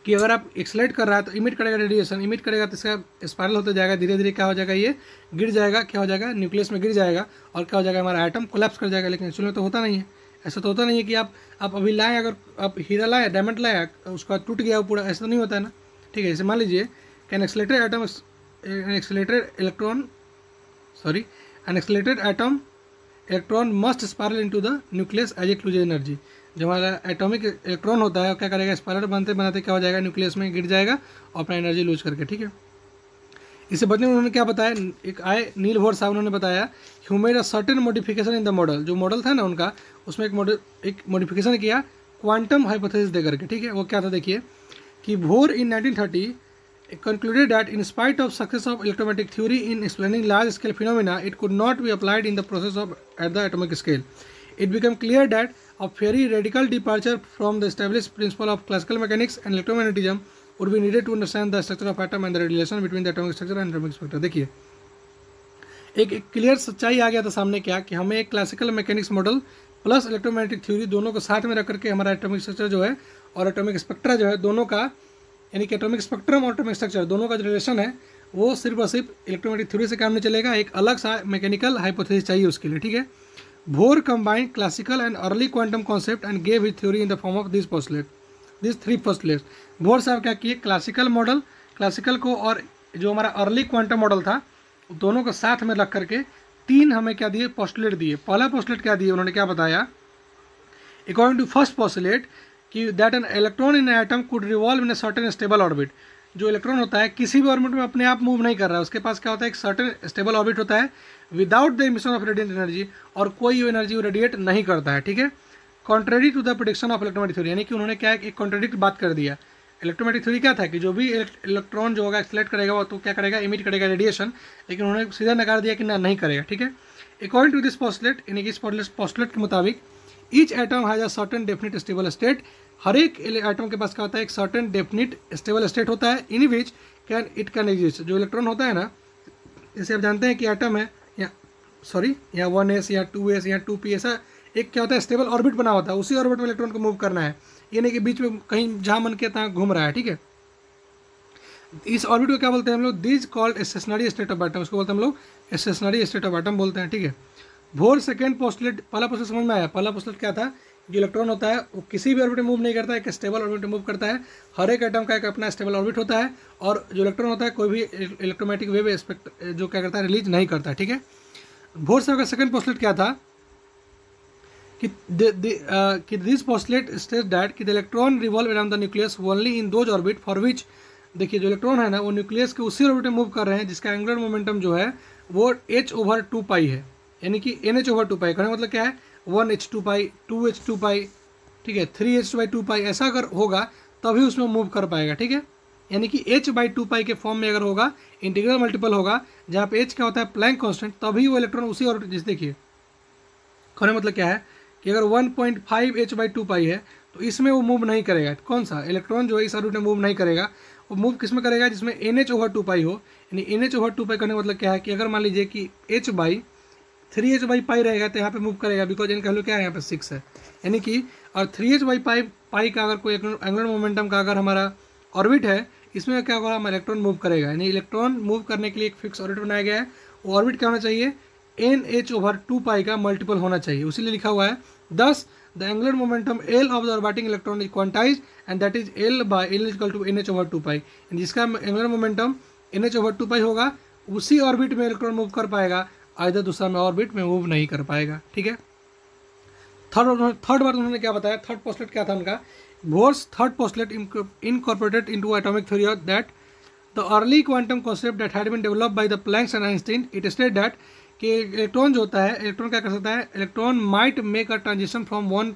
कि अगर आप एक्सलेट कर रहा है तो इमिट करेगा रेडिएशन, इमिट करेगा तो इसका स्पाइरल होता जाएगा, धीरे धीरे क्या हो जाएगा, ये गिर जाएगा, क्या हो जाएगा, न्यूक्लियस में गिर जाएगा और क्या हो जाएगा, हमारा एटम कोलैप्स कर जाएगा. लेकिन एक्चुअली में तो होता नहीं है. ऐसा तो होता नहीं है कि आप अभी लाए, अगर आप हीरा लाए, डायमंड लाया, उसके बाद टूट गया पूरा, ऐसा तो नहीं होता है ना. ठीक है, जैसे मान लीजिए can accelerated atom an accelerated atom electron must spiral into the nucleus as it loses energy. जो हमारा एटॉमिक इलेक्ट्रॉन होता है क्या करेगा, स्पायरल बनते बनाते क्या हो जाएगा, न्यूक्लियस में गिर जाएगा और अपना एनर्जी लूज करके. ठीक है, इससे बचने में उन्होंने क्या बताया, एक आए नील बोर साहब, उन्होंने बताया he made a certain modification in the model. जो मॉडल था ना उनका, उसमें एक मॉडिफिकेशन किया क्वांटम हाइपोथेसिस दे करके. ठीक है, वो क्या था देखिए कि bore in 1930 concluded that in spite of success of electromagnetic theory in explaining large scale phenomena, it could not be applied in the process of at the atomic scale. It became clear that a very radical departure from the established principle of classical mechanics and electromagnetism would be needed to understand the structure of atom and the relation between the atomic structure and atomic spectra. देखिए एक clear सच्चाई आ गया था सामने, क्या कि हमें एक classical mechanics model plus electromagnetic theory दोनों को साथ में रख करके हमारा एटॉमिक स्ट्रक्चर जो है और एटॉमिक स्पेक्ट्रा जो है, दोनों का यानी कि एटॉमिक स्पेक्ट्रम और एटॉमिक स्ट्रक्चर दोनों का जो रिलेशन है वो सिर्फ और सिर्फ इलेक्ट्रोमैग्नेटिक थ्योरी से काम नहीं चलेगा. एक अलग सा मैकेनिकल हाइपोथेसिस चाहिए उसके लिए. ठीक है, bore combined classical and early quantum concept and gave his theory in the form of this three postulates. Bore साहब क्या किए, क्लासिकल मॉडल, क्लासिकल को और जो हमारा अर्ली क्वांटम मॉडल था दोनों को साथ में रख करके तीन हमें क्या दिए, पोस्टुलेट दिए. पहला पोस्टुलेट क्या दिए, उन्होंने क्या बताया, अकॉर्डिंग टू फर्स्ट पोस्टुलेट कि that N electron in atom could revolve in a certain stable orbit. जो इलेक्ट्रॉन होता है किसी भी ऑर्बिट में अपने आप मूव नहीं कर रहा है, उसके पास क्या होता है, एक सर्टेन स्टेबल ऑर्बिट होता है without the emission of radiant energy, और कोई एनर्जी रेडिएट नहीं करता है. ठीक है, contrary to the prediction of electromagnetic theory. यानी कि उन्होंने क्या एक कॉन्ट्रेडिक्ट बात कर दिया. इलेक्ट्रोमैग्नेटिक थ्योरी क्या था कि जो भी इलेक्ट्रॉन जो होगा एक्सलेट करेगा वो तो क्या करेगा, इमिट करेगा रेडिएशन, लेकिन उन्होंने सीधा नकार दिया कि ना, नहीं करेगा. ठीक है, अकॉर्डिंग टू दिस पोस्टुलेट, यानी कि इस पोस्टुलेट के मुताबिक each atom has a certain definite stable state. हर एक एटम के पास क्या होता है, एक सर्टेन डेफिनिट स्टेबल स्टेट होता है in which it can exist. जो इलेक्ट्रॉन होता है ना, जैसे आप जानते हैं कि एटम है या 1s या 2s या 2p, ऐसा एक क्या होता है, स्टेबल ऑर्बिट बना होता है, उसी ऑर्बिट में इलेक्ट्रॉन को मूव करना है, ये नहीं कि बीच में कहीं जहाँ मन के तहाँ घूम रहा है. ठीक है, इस ऑर्बिट को क्या बोलते हैं हम लोग, this called stationery state of atom. उसको बोलते हैं हम लोग स्टेशनरी स्टेट ऑफ एटम बोलते हैं. ठीक है, बोर सेकेंड पोस्टुलेट, पहला पोस्टुलेट समझ में आया. पहला पोस्टुलेट क्या था, जो इलेक्ट्रॉन होता है वो किसी भी ऑर्बिट में मूव नहीं करता है, एक स्टेबल ऑर्बिट में मूव करता है. हर एक एटम का एक अपना स्टेबल ऑर्बिट होता है, और जो इलेक्ट्रॉन होता है कोई भी इलेक्ट्रोमैग्नेटिक वेव जो क्या करता है, रिलीज नहीं करता है. ठीक है, बोर साहब का सेकंड पोस्टुलेट क्या था कि दिस पोस्टुलेट स्टेट्स दैट कि the electron revolve around the nucleus only in those orbit for which, देखिए जो इलेक्ट्रॉन है ना वो न्यूक्लियस के उसी ऑर्बिट में मूव कर रहे हैं जिसका एंगुलर मोमेंटम जो है वो h/2π है. यानी कि NH/2π कहने का मतलब क्या है, 1h/2π, 2h/2π, ठीक है, 3h/2π, ऐसा अगर होगा तभी उसमें मूव कर पाएगा. ठीक है, यानी कि h/2π के फॉर्म में अगर होगा, इंटीग्रल मल्टीपल होगा जहाँ पे h क्या होता है, प्लैंक कांस्टेंट, तभी वो इलेक्ट्रॉन उसी ऑर्बिट, जैसे देखिए कहने मतलब क्या है कि अगर 1.5h/2π है तो इसमें वो मूव नहीं करेगा. कौन सा इलेक्ट्रॉन जो है इस ऑर्बिट में मूव नहीं करेगा, वो मूव किस में करेगा, जिसमें NH/2π हो. यानी NH/2π करने का मतलब क्या है कि अगर मान लीजिए कि h/3h/π रहेगा तो यहाँ पे मूव करेगा, बिकॉज इनका वैल्यू क्या है, यहाँ पे 6 है. यानी कि और 3h/π का अगर कोई एंगुलर मोमेंटम का अगर हमारा ऑर्बिट है, इसमें क्या होगा, हमारा इलेक्ट्रॉन मूव करेगा. यानी इलेक्ट्रॉन मूव करने के लिए एक फिक्स ऑर्बिट बनाया गया है, वो ऑर्बिट क्या होना चाहिए, NH/2π का मल्टीपल होना चाहिए. उसीलिए लिखा हुआ है thus the angular momentum L of the orbiting electron is quantise and that is L equal to NH/2π. जिसका एंगुलर मोमेंटम NH/2π होगा, उसी ऑर्बिट में इलेक्ट्रॉन मूव कर पाएगा, आइदर दूसरा में ऑर्बिट में मूव नहीं कर पाएगा. ठीक है, थर्ड बार उन्होंने क्या बताया, थर्ड पोस्टुलेट क्या था उनका, Bohr's third postulate incorporated into atomic theory that the early quantum concept that had been developed by the Planck's and Einstein, it state that कि इलेक्ट्रॉन जो होता है, इलेक्ट्रॉन क्या कर सकता है, electron might make a transition from one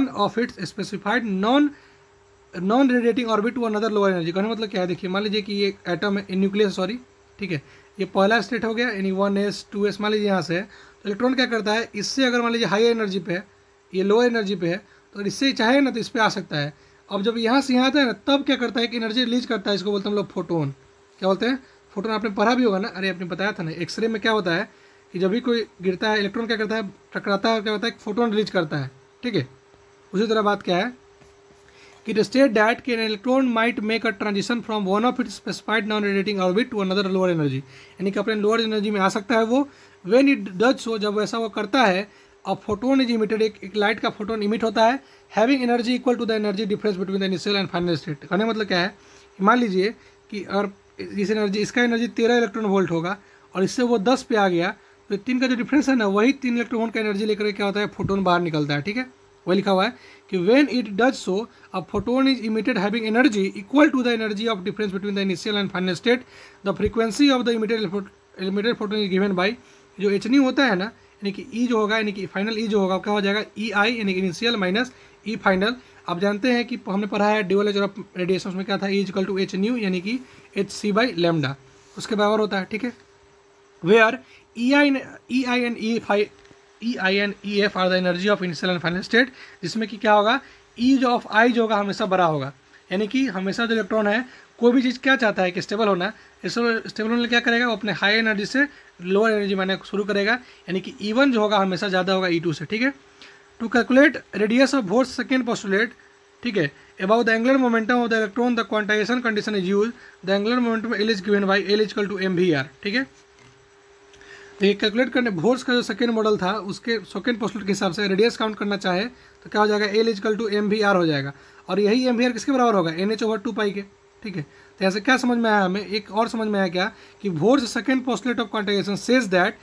of its specified non radiating orbit to another lower energy. कहने मतलब क्या है, देखिए मान लीजिए कि ये एटम है, न्यूक्लियस सॉरी, ठीक है, ये पहला स्टेट हो गया यानी 1s 2s, मान लीजिए यहाँ से है, तो इलेक्ट्रॉन क्या करता है, इससे अगर मान लीजिए हाई एनर्जी पे है, ये लोअर एनर्जी पे है, तो इससे चाहे ना तो इस पर आ सकता है। अब जब यहाँ से यहाँ आता है ना, तब क्या करता है कि एनर्जी रिलीज करता है, इसको बोलते हैं हम लोग फोटोन। क्या बोलते हैं, फोटोन। आपने पढ़ा भी होगा ना, अरे आपने बताया था ना, एक्सरे में क्या होता है कि जब भी कोई गिरता है इलेक्ट्रॉन क्या करता है, टकराता है, क्या होता है, फोटोन रिलीज करता है, ठीक है। उसी तरह बात क्या है कि the state that an electron might make a transition from one of its specified non-radiating orbit to another lower energy, यानी कि अपने लोअर एनर्जी में आ सकता है वो। when it does so, जब वैसा वो करता है, a photon is emitted, एक लाइट का फोटोन इमिट होता है, having energy equal to the energy difference between the initial and final state। कहने मतलब क्या है, मान लीजिए कि अगर इस एनर्जी, इसका एनर्जी 13 इलेक्ट्रॉन वोल्ट होगा और इससे वो 10 पे आ गया, तो 3 का जो डिफरेंस है ना, वही 3 इलेक्ट्रॉन वोल्ट का एनर्जी लेकर क्या होता है, फोटोन बाहर निकलता है, ठीक है। वही लिखा हुआ है कि when it does so, a photon is emitted having energy equal to the energy of difference between the initial and final state. The frequency of the emitted photon is given by, जो H होता है ना, यानी कि ई जो होगा, यानी कि फाइनल ई जो होगा क्या हो जाएगा, ई आई यानी कि इनिशियल माइनस ई फाइनल। आप जानते हैं कि हमने पढ़ा है ड्यूअल नेचर ऑफ रेडिएशन में क्या था, E equal to h nu यानी कि एच सी बाई लेमडा, उसके बराबर होता है, ठीक है। Where E i and E f are the energy of initial and final state, जिसमें कि क्या होगा, ई जो ऑफ आई जो होगा हमेशा बड़ा होगा, यानी कि हमेशा जो इलेक्ट्रॉन है, कोई भी चीज़ क्या चाहता है कि स्टेबल होना, स्टेबल होने क्या करेगा, वो अपने हाई एनर्जी से लोअर एनर्जी माने शुरू करेगा, यानी कि E1 जो होगा हमेशा ज़्यादा होगा E2 से, ठीक है। To calculate radius of Bohr's second postulate, ठीक है, about the angular momentum of the electron the quantisation condition is use, the angular momentum L is given by L equal to mvr, ठीक है। तो ये calculate करने, bourse का जो second model था उसके सेकेंड पोस्टुलेट के हिसाब से रेडियस काउंट करना चाहे तो क्या हो जाएगा, एल इक्वल टू mvr हो जाएगा, और यही mvr किसके बराबर होगा, NH/2π के, ठीक है। तो यहाँ से क्या समझ में आया हमें, एक और समझ में आया क्या कि Bohr's second postulate of quantisation says that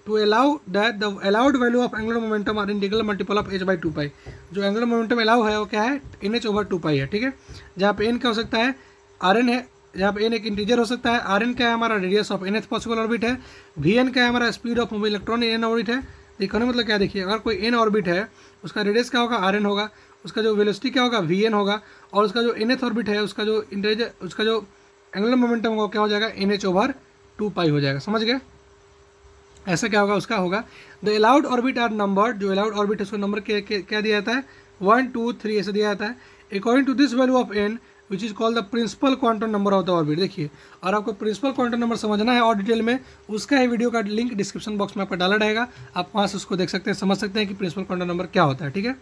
to allow that the allowed value of angular momentum are integral multiple of h/2π, जो एंगुलर मोमेंटम अलाउ है वो क्या है, NH/2π है, ठीक है। जहाँ पे n क्या हो सकता है, Rn है, जहाँ पे n एक इंटीजर हो सकता है, Rn क्या है हमारा radius of nth possible orbit है, Vn क्या है हमारा speed of moving electron in orbit है। देखने मतलब क्या, देखिए अगर कोई n ऑर्बिट है उसका रेडियस क्या होगा, Rn होगा, उसका जो वेलोसिटी क्या होगा, Vn होगा, और उसका जो nth ऑर्बिट है उसका जो इंटीजर, उसका जो एंगुलर मोमेंटम होगा क्या हो जाएगा, NH/2π हो जाएगा, समझ गए। ऐसा क्या होगा, उसका होगा the allowed orbit are number, जो अलाउड ऑर्बिट है उसको नंबर क्या दिया जाता है, 1 2 3 ऐसे दिया जाता है। According to this value of n which is called the principal quantum number of the orbit. देखिए, और आपको प्रिंसिपल क्वांटम नंबर समझना है और डिटेल में, उसका ही वीडियो का लिंक डिस्क्रिप्शन बॉक्स में आपको डाला रहेगा, आप वहाँ से उसको देख सकते हैं, समझ सकते हैं कि प्रिंसिपल क्वांटम नंबर क्या होता है, ठीक है।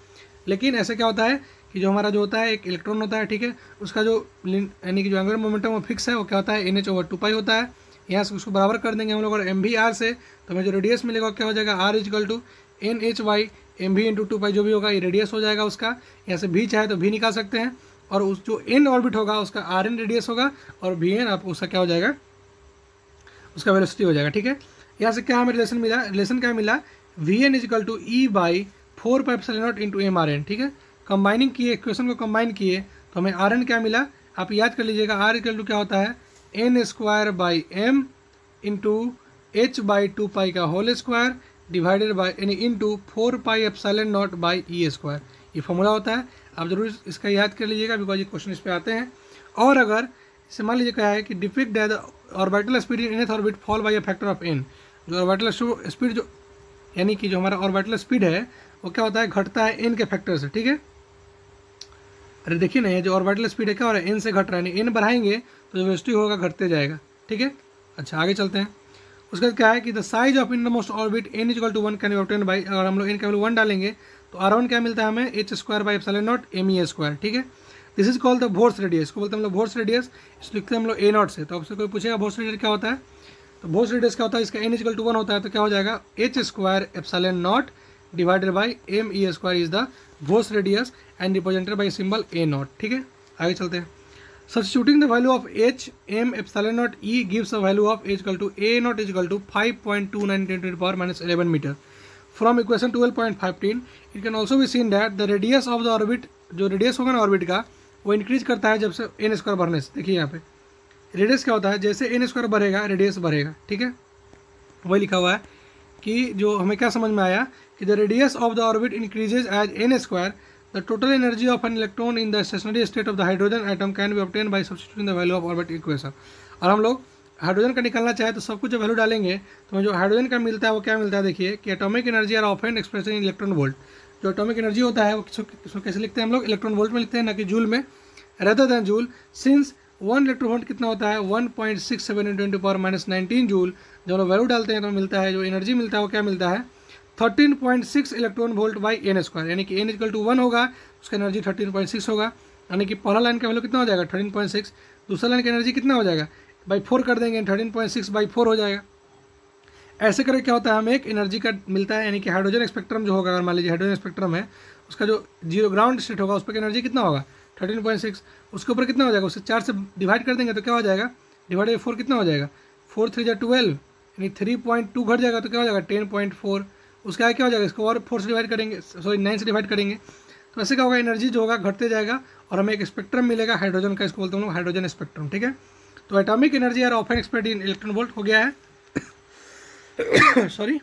लेकिन ऐसे क्या होता है कि जो हमारा जो होता है एक इलेक्ट्रॉन होता है, ठीक है, उसका जो यानी कि जो एंगुलर मोमेंटम वो फिक्स है, वो क्या होता है, NH/2π होता है। यहाँ से उसको बराबर कर देंगे हम लोग, और mvr से तो हमें जो रेडियस मिलेगा क्या हो जाएगा, r इक्वल टू NH/mv/2π, जो भी होगा ये रेडियस हो जाएगा उसका। यहाँ से v चाहे तो v निकाल सकते हैं, और उस जो n ऑर्बिट होगा उसका Rn रेडियस होगा, और Vn आप उसका क्या हो जाएगा, उसका वेलोसिटी हो जाएगा, ठीक है। यहाँ से क्या हमें रिलेशन मिला, रिलेशन क्या मिला, Vn equal to E/4πε0 into mRn, ठीक है। कंबाइनिंग किए, इक्वेशन को कंबाइन किए तो हमें Rn क्या मिला, आप याद कर लीजिएगा, R इक्वल टू क्या होता है, n² इंटू h/2π का होल स्क्वायर डिवाइडेड बाई यानी इंटू 4πε0/e², ये फॉर्मूला होता है। आप जरूर इसका याद कर लीजिएगा, बिकॉज ये क्वेश्चन इस पे आते हैं। और अगर इसे मान लीजिए क्या है कि depict that the orbital speed in nth orbit fall bye a factor of n, जो ऑर्बिटल स्पीड जो यानी कि जो हमारा ऑर्बिटल स्पीड है वो क्या होता है, घटता है n के फैक्टर से, ठीक है। अरे देखिए ना, ये जो ऑर्बिटल स्पीड है क्या हो रहा है, n से घट रहा है, n बढ़ाएंगे तो जो वेलोसिटी होगा घटते जाएगा, ठीक है। अच्छा आगे चलते हैं। उसके बाद क्या है कि the size of innermost orbit n equal to 1 can be obtained by, अगर हम लोग n का वैल्यू 1 डालेंगे तो R1 क्या मिलता है हमें, h²/ε0 me², ठीक है। This is called the Bohr's radius, को बोलते हैं हम लोग बोर्स रेडियस, इस लिखते हैं हम लोग A0 से। तो आपसे कोई पूछेगा बोर्स रेडियस क्या होता है, तो बोर्स रेडियस क्या होता है, इसका n इक्वल टू 1 होता है, तो क्या हो जाएगा, h²ε0 divided by me² is the Bohr's radius and represented by symbol A0, ठीक है। आगे चलते हैं। Substituting the value of h m epsilon e gives a value of h equal to a0 is equal to 5.29 × 10 to the power minus 11 meter. From equation 12.15, it can also be seen that the radius of the orbit, जो radius होगा ना orbit का, वो increase करता है जब से N square बढ़ने से। देखिए यहाँ पे रेडियस क्या होता है, जैसे एन स्क्वायर बढ़ेगा रेडियस बढ़ेगा, ठीक है। वही लिखा हुआ है कि जो हमें क्या समझ में आया कि the radius of the orbit increases as n square, the total energy of an electron in the stationary state of the hydrogen atom can be obtain by substituting the value of orbit equation. और हम लोग hydrogen का निकालना चाहे तो सब कुछ जो वैल्यू डालेंगे तो जो हाइड्रोजन का मिलता है वो क्या मिलता है, देखिए कि atomic energy are often expression in electron volt. जो एटॉमिक एनर्जी होता है वो किसको कैसे लिखते हैं हम लोग, इलेक्ट्रॉन वोल्ट में लिखते हैं, ना कि जूल में, rather than joule. Since 1 electron volt कितना होता है 1.67 × 10⁻⁹ जूल। जब हम वैल्यू डालते हैं तो मिलता है जो एनर्जी मिलता है वो क्या मिलता है 13.6 electron volt by n square, यानी कि n = 1 होगा उसका एनर्जी 13.6 होगा, यानी कि पहला लाइन का वैल्यू कितना हो जाएगा 13.6, दूसरा लाइन की एनर्जी कितना हो जाएगा बाई 4 कर देंगे 13.6 बाई 4 हो जाएगा। ऐसे करके क्या होता है हमें एक एनर्जी का मिलता है, यानी कि हाइड्रोजन स्पेक्ट्रम जो होगा, अगर मान लीजिए हाइड्रोजन स्पेक्ट्रम है उसका जो जीरो ग्राउंड स्टेट होगा उस पर एनर्जी कितना होगा 13.6, उसके ऊपर कितना हो जाएगा, उससे 4 से डिवाइड कर देंगे तो क्या हो जाएगा, डिवाइड बाई 4 कितना हो जाएगा 4 3 = 12, यानी 3.2 घट जाएगा तो क्या हो जाएगा 10.4, उसके आगे क्या हो जाएगा, इसको और 4 से डिवाइड करेंगे, सॉरी 9 से डिवाइड करेंगे, तो ऐसे क्या होगा एनर्जी जो होगा घटते जाएगा और हमें एक स्पेक्ट्रम मिलेगा हाइड्रोजन का, इसको बोलते हैं हम लोग हाइड्रोजन स्पेक्ट्रम, ठीक है। तो atomic energy are often expressed in electron volt हो गया है सॉरी।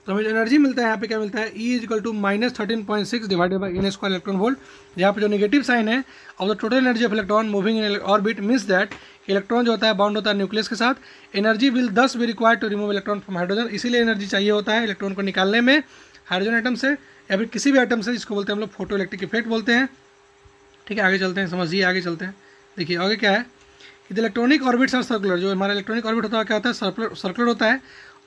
तो हमें जो एनर्जी मिलता है यहाँ पे क्या मिलता है E = -13.6 divided by n square electron volt. यहाँ पे जो नेगेटिव साइन है of the total energy of electron moving in orbit means that electron जो होता है बाउंड होता है न्यूक्लियस के साथ, energy will thus be required to remove electron from hydrogen. इसीलिए एनर्जी चाहिए होता है इलेक्ट्रॉन को निकालने में हाइड्रोजन एटम से या फिर किसी भी एटम से, जिसको बोलते हैं हम लोग फोटो इलेक्ट्रिक इफेक्ट बोलते हैं, ठीक है। आगे चलते हैं, समझिए आगे चलते हैं। देखिए आगे क्या है कि the electronic orbits are circular. जो हमारा इलेक्ट्रॉनिक ऑर्बिट होता है क्या होता है सर्कुलर होता है।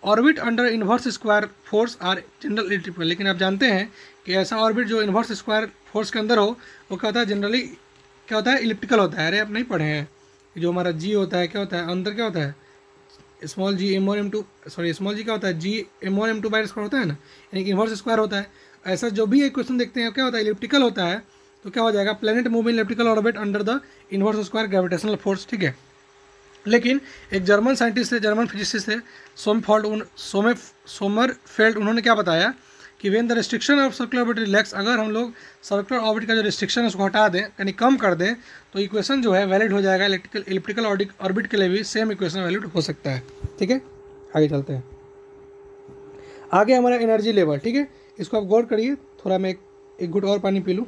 Orbit under inverse square force are general elliptical. लेकिन आप जानते हैं कि ऐसा ऑर्बिट जो इन्वर्स स्क्वायर फोर्स के अंदर हो वो क्या होता है जनरली क्या होता है इलिप्टिकल होता है। अरे आप नहीं पढ़े हैं, जो हमारा जी होता है क्या होता है अंदर क्या होता है स्मॉल जी m1 m2 सॉरी स्मॉल जी क्या होता है जी m1 m2 बाई स्क्वायर होता है ना, यानी कि इन्वर्स स्क्वायर होता है। ऐसा जो भी एक क्वेश्चन देखते हैं क्या होता है इलिप्टिकल होता है, तो क्या हो जाएगा planet move in elliptical orbit under the inverse square gravitational force, ठीक है। लेकिन एक जर्मन साइंटिस्ट थे, जर्मन फिजिसिस्ट थे सोमरफेल्ड, उन्होंने क्या बताया कि when the restriction of circular orbit relax, अगर हम लोग सर्कुलर ऑर्बिट का जो रिस्ट्रिक्शन है उसको हटा दें यानी कम कर दें तो इक्वेशन जो है वैलिड हो जाएगा। इलिप्टिकल ऑर्बिट के लिए भी सेम इक्वेशन वैलिड हो सकता है, ठीक है। आगे चलते हैं, आगे हमारा एनर्जी लेवल, ठीक है। इसको आप गौर करिए, थोड़ा मैं एक घुट और पानी पी लूँ।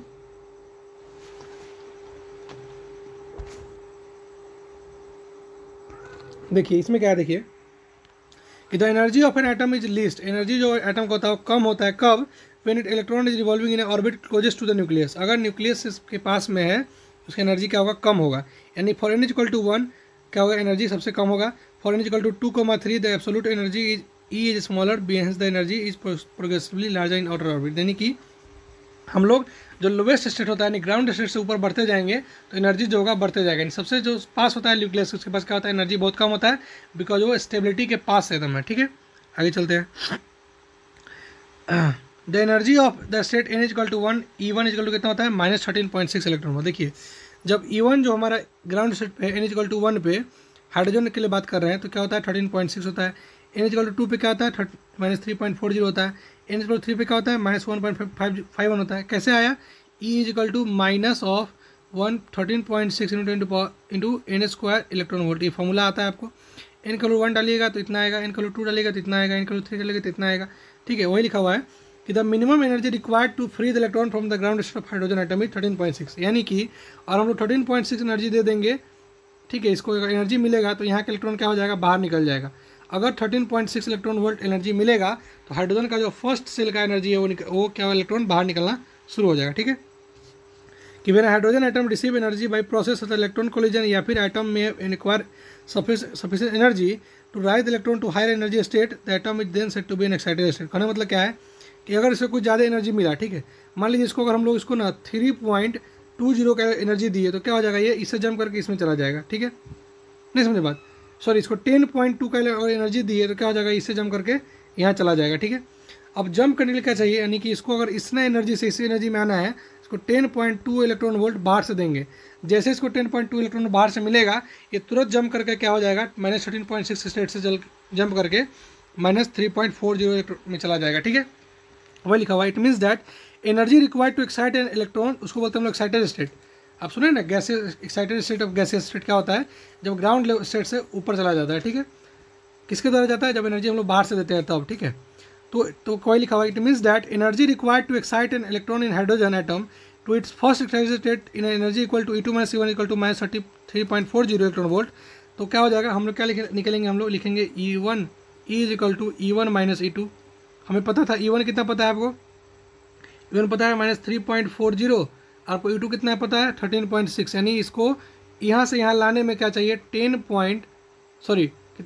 देखिए इसमें क्या है, देखिए कि the energy of an atom is least. Energy जो एटम का होता है वो कम होता है कब, when it electron is revolving in orbit closest to the nucleus. अगर न्यूक्लियस के पास में है उसकी एनर्जी क्या होगा कम होगा, यानी फॉर n = 1 क्या होगा एनर्जी सबसे कम होगा। For n = 2,3 the absolute energy is E is smaller be hence the energy is progressively larger in outer orbit. यानी कि हम लोग जो लोवेस्ट स्टेट होता है यानी ग्राउंड स्टेट से ऊपर बढ़ते जाएंगे तो एनर्जी जो होगा बढ़ते जाएगा। यानी सबसे जो पास होता है न्यूक्लियस उसके पास क्या होता है एनर्जी बहुत कम होता है, बिकॉज वो स्टेबिलिटी के पास है एकदम है, ठीक है। आगे चलते हैं, the energy of the state n = 1 E1 = कितना होता है -13.6 इलेक्ट्रॉन वोल्ट। देखिए जब E1 जो हमारा ग्राउंड स्टेट पे n = 1 पे हाइड्रोजन के लिए बात कर रहे हैं तो क्या होता है 13.6 होता है। n = 2 पे क्या होता है -3.40 होता है। n = 3 पे क्या होता है -1.51 होता है। कैसे आया E = -13.6 into n square electron volt, ये फॉर्मूला आता है आपको। n = 1 डालिएगा तो इतना आएगा, n = 2 डालिएगा तो इतना आएगा, n = 3 डालिएगा तो इतना आएगा, ठीक है। वही लिखा हुआ है कि the minimum energy required to free the electron from the ground state of hydrogen atom is 13.6। यानी कि और हम लोग 13.6 एनर्जी दे देंगे, ठीक है। इसको एनर्जी मिलेगा तो यहाँ का इलेक्ट्रॉन क्या हो जाएगा बाहर निकल जाएगा। अगर 13.6 इलेक्ट्रॉन वोल्ट एनर्जी मिलेगा तो हाइड्रोजन का जो फर्स्ट सेल का एनर्जी है वो क्या इलेक्ट्रॉन बाहर निकलना शुरू हो जाएगा, ठीक है। कि when hydrogen atom receive energy by process of electron collision या फिर एटम में acquire sufficient energy to raise electron to higher energy state the atom is then said to be an excited state. कहने मतलब क्या है कि अगर इसको कुछ ज़्यादा एनर्जी मिला, ठीक है, मान लीजिए इसको अगर हम लोग इसको ना 3.20 का एनर्जी दिए तो क्या हो जाएगा ये इससे जम करके इसमें चला जाएगा, ठीक है। नहीं समझे बात, सॉरी इसको 10.2 का एनर्जी दी है तो क्या हो जाएगा इससे जम करके यहाँ चला जाएगा, ठीक है। अब जंप करने के लिए क्या चाहिए, यानी कि इसको अगर इतना एनर्जी से इसी एनर्जी में आना है इसको 10.2 इलेक्ट्रॉन वोल्ट बाहर से देंगे। जैसे इसको 10.2 इलेक्ट्रॉन बाहर से मिलेगा ये तुरंत जंप करके क्या हो जाएगा -13.6 स्टेट से जंप करके -3.40 में चला जाएगा, ठीक है। वही लिखा हुआ it means that energy required to excite an electron, उसको बोलते हैं हम लोग एक्साइटेड स्टेट। आप सुने ना, gases excited state of gaseous state क्या होता है, जब ग्राउंड स्टेट से ऊपर चला जाता है, ठीक है। किसके द्वारा जाता है, जब एनर्जी हम लोग बाहर से देते हैं तब, ठीक है। तो कोई लिखा हुआ, it means that energy required to excite an electron in hydrogen atom to its first excited state in energy equal to E2 - E1 equal to -33.40 electron volt. तो क्या हो जाएगा, हम लोग क्या निकलेंगे, हम लोग लिखेंगे E1 is equal to E1 - E2। हमें पता था E1 कितना पता है आपको, E1 पता है -3.40, आपको E2 कितना है पता है 13.6, यानी इसको यहाँ से यहाँ लाने में क्या चाहिए, कितना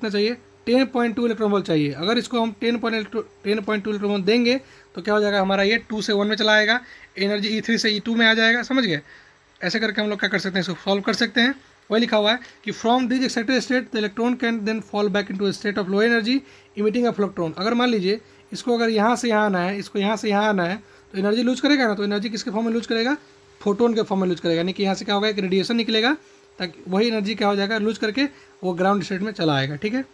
चाहिए 10.2 इलेक्ट्रॉन वोल्ट चाहिए। अगर इसको हम 10.2 इलेक्ट्रॉन वोल्ट देंगे तो क्या हो जाएगा, हमारा ये 2 से 1 में चला आएगा, एनर्जी E3 से E2 में आ जाएगा, समझ गए। ऐसे करके हम लोग क्या कर सकते हैं, इसको सॉल्व कर सकते हैं। वही लिखा हुआ है कि from this excited state the electron can then fall back into state of low energy emitting a electron. अगर मान लीजिए इसको अगर यहाँ से यहाँ आना है, इसको यहाँ से यहाँ आना है, तो एनर्जी लूज करेगा ना, तो एनर्जी किसके फॉर्म में लूज करेगा, फोटोन के फॉर्म में लूज करेगा, यानी कि यहाँ से क्या होगा, एक रेडिएशन निकलेगा, ताकि वही एनर्जी क्या हो जाएगा, लूज करके वो ग्राउंड स्टेट में चला आएगा, ठीक है।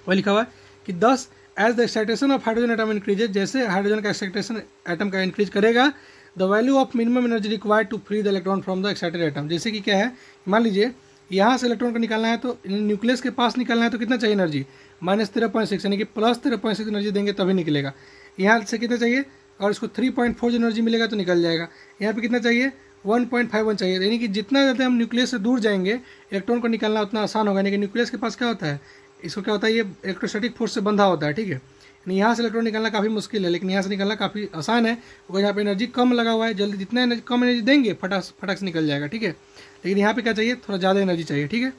वही लिखा हुआ है कि thus as the excitation of hydrogen atom increases, जैसे हाइड्रोजन का एक्साइटेशन एटम का इंक्रीज करेगा, the value of minimum energy required to free the electron from the excited atom. जैसे कि क्या है, मान लीजिए यहाँ से इलेक्ट्रॉन को निकालना है, तो न्यूक्लियस के पास निकालना है, तो कितना चाहिए एनर्जी, -13.6, यानी कि +13.6 एनर्जी देंगे तभी निकलेगा। यहाँ से कितना चाहिए, और इसको 3.4 एनर्जी मिलेगा तो निकल जाएगा। यहाँ पे कितना चाहिए, 1.51 चाहिए, यानी कि जितना ज़्यादा हम न्यूक्लियस से दूर जाएंगे इलेक्ट्रॉन को निकालना उतना आसान होगा। यानी कि न्यूक्लियस के पास क्या होता है, इसको क्या होता है, ये इलेक्ट्रोस्टैटिक फोर्स से बंधा होता है, ठीक है। यानी यहाँ से इलेक्ट्रॉन निकालना काफ़ी मुश्किल है, लेकिन यहाँ से निकालना काफ़ी आसान है, क्योंकि यहाँ पे एनर्जी कम लगा हुआ है, जल्दी जितना कम एनर्जी देंगे फटाक से निकल जाएगा, ठीक है। लेकिन यहाँ पे क्या चाहिए, थोड़ा ज़्यादा एनर्जी चाहिए, ठीक है।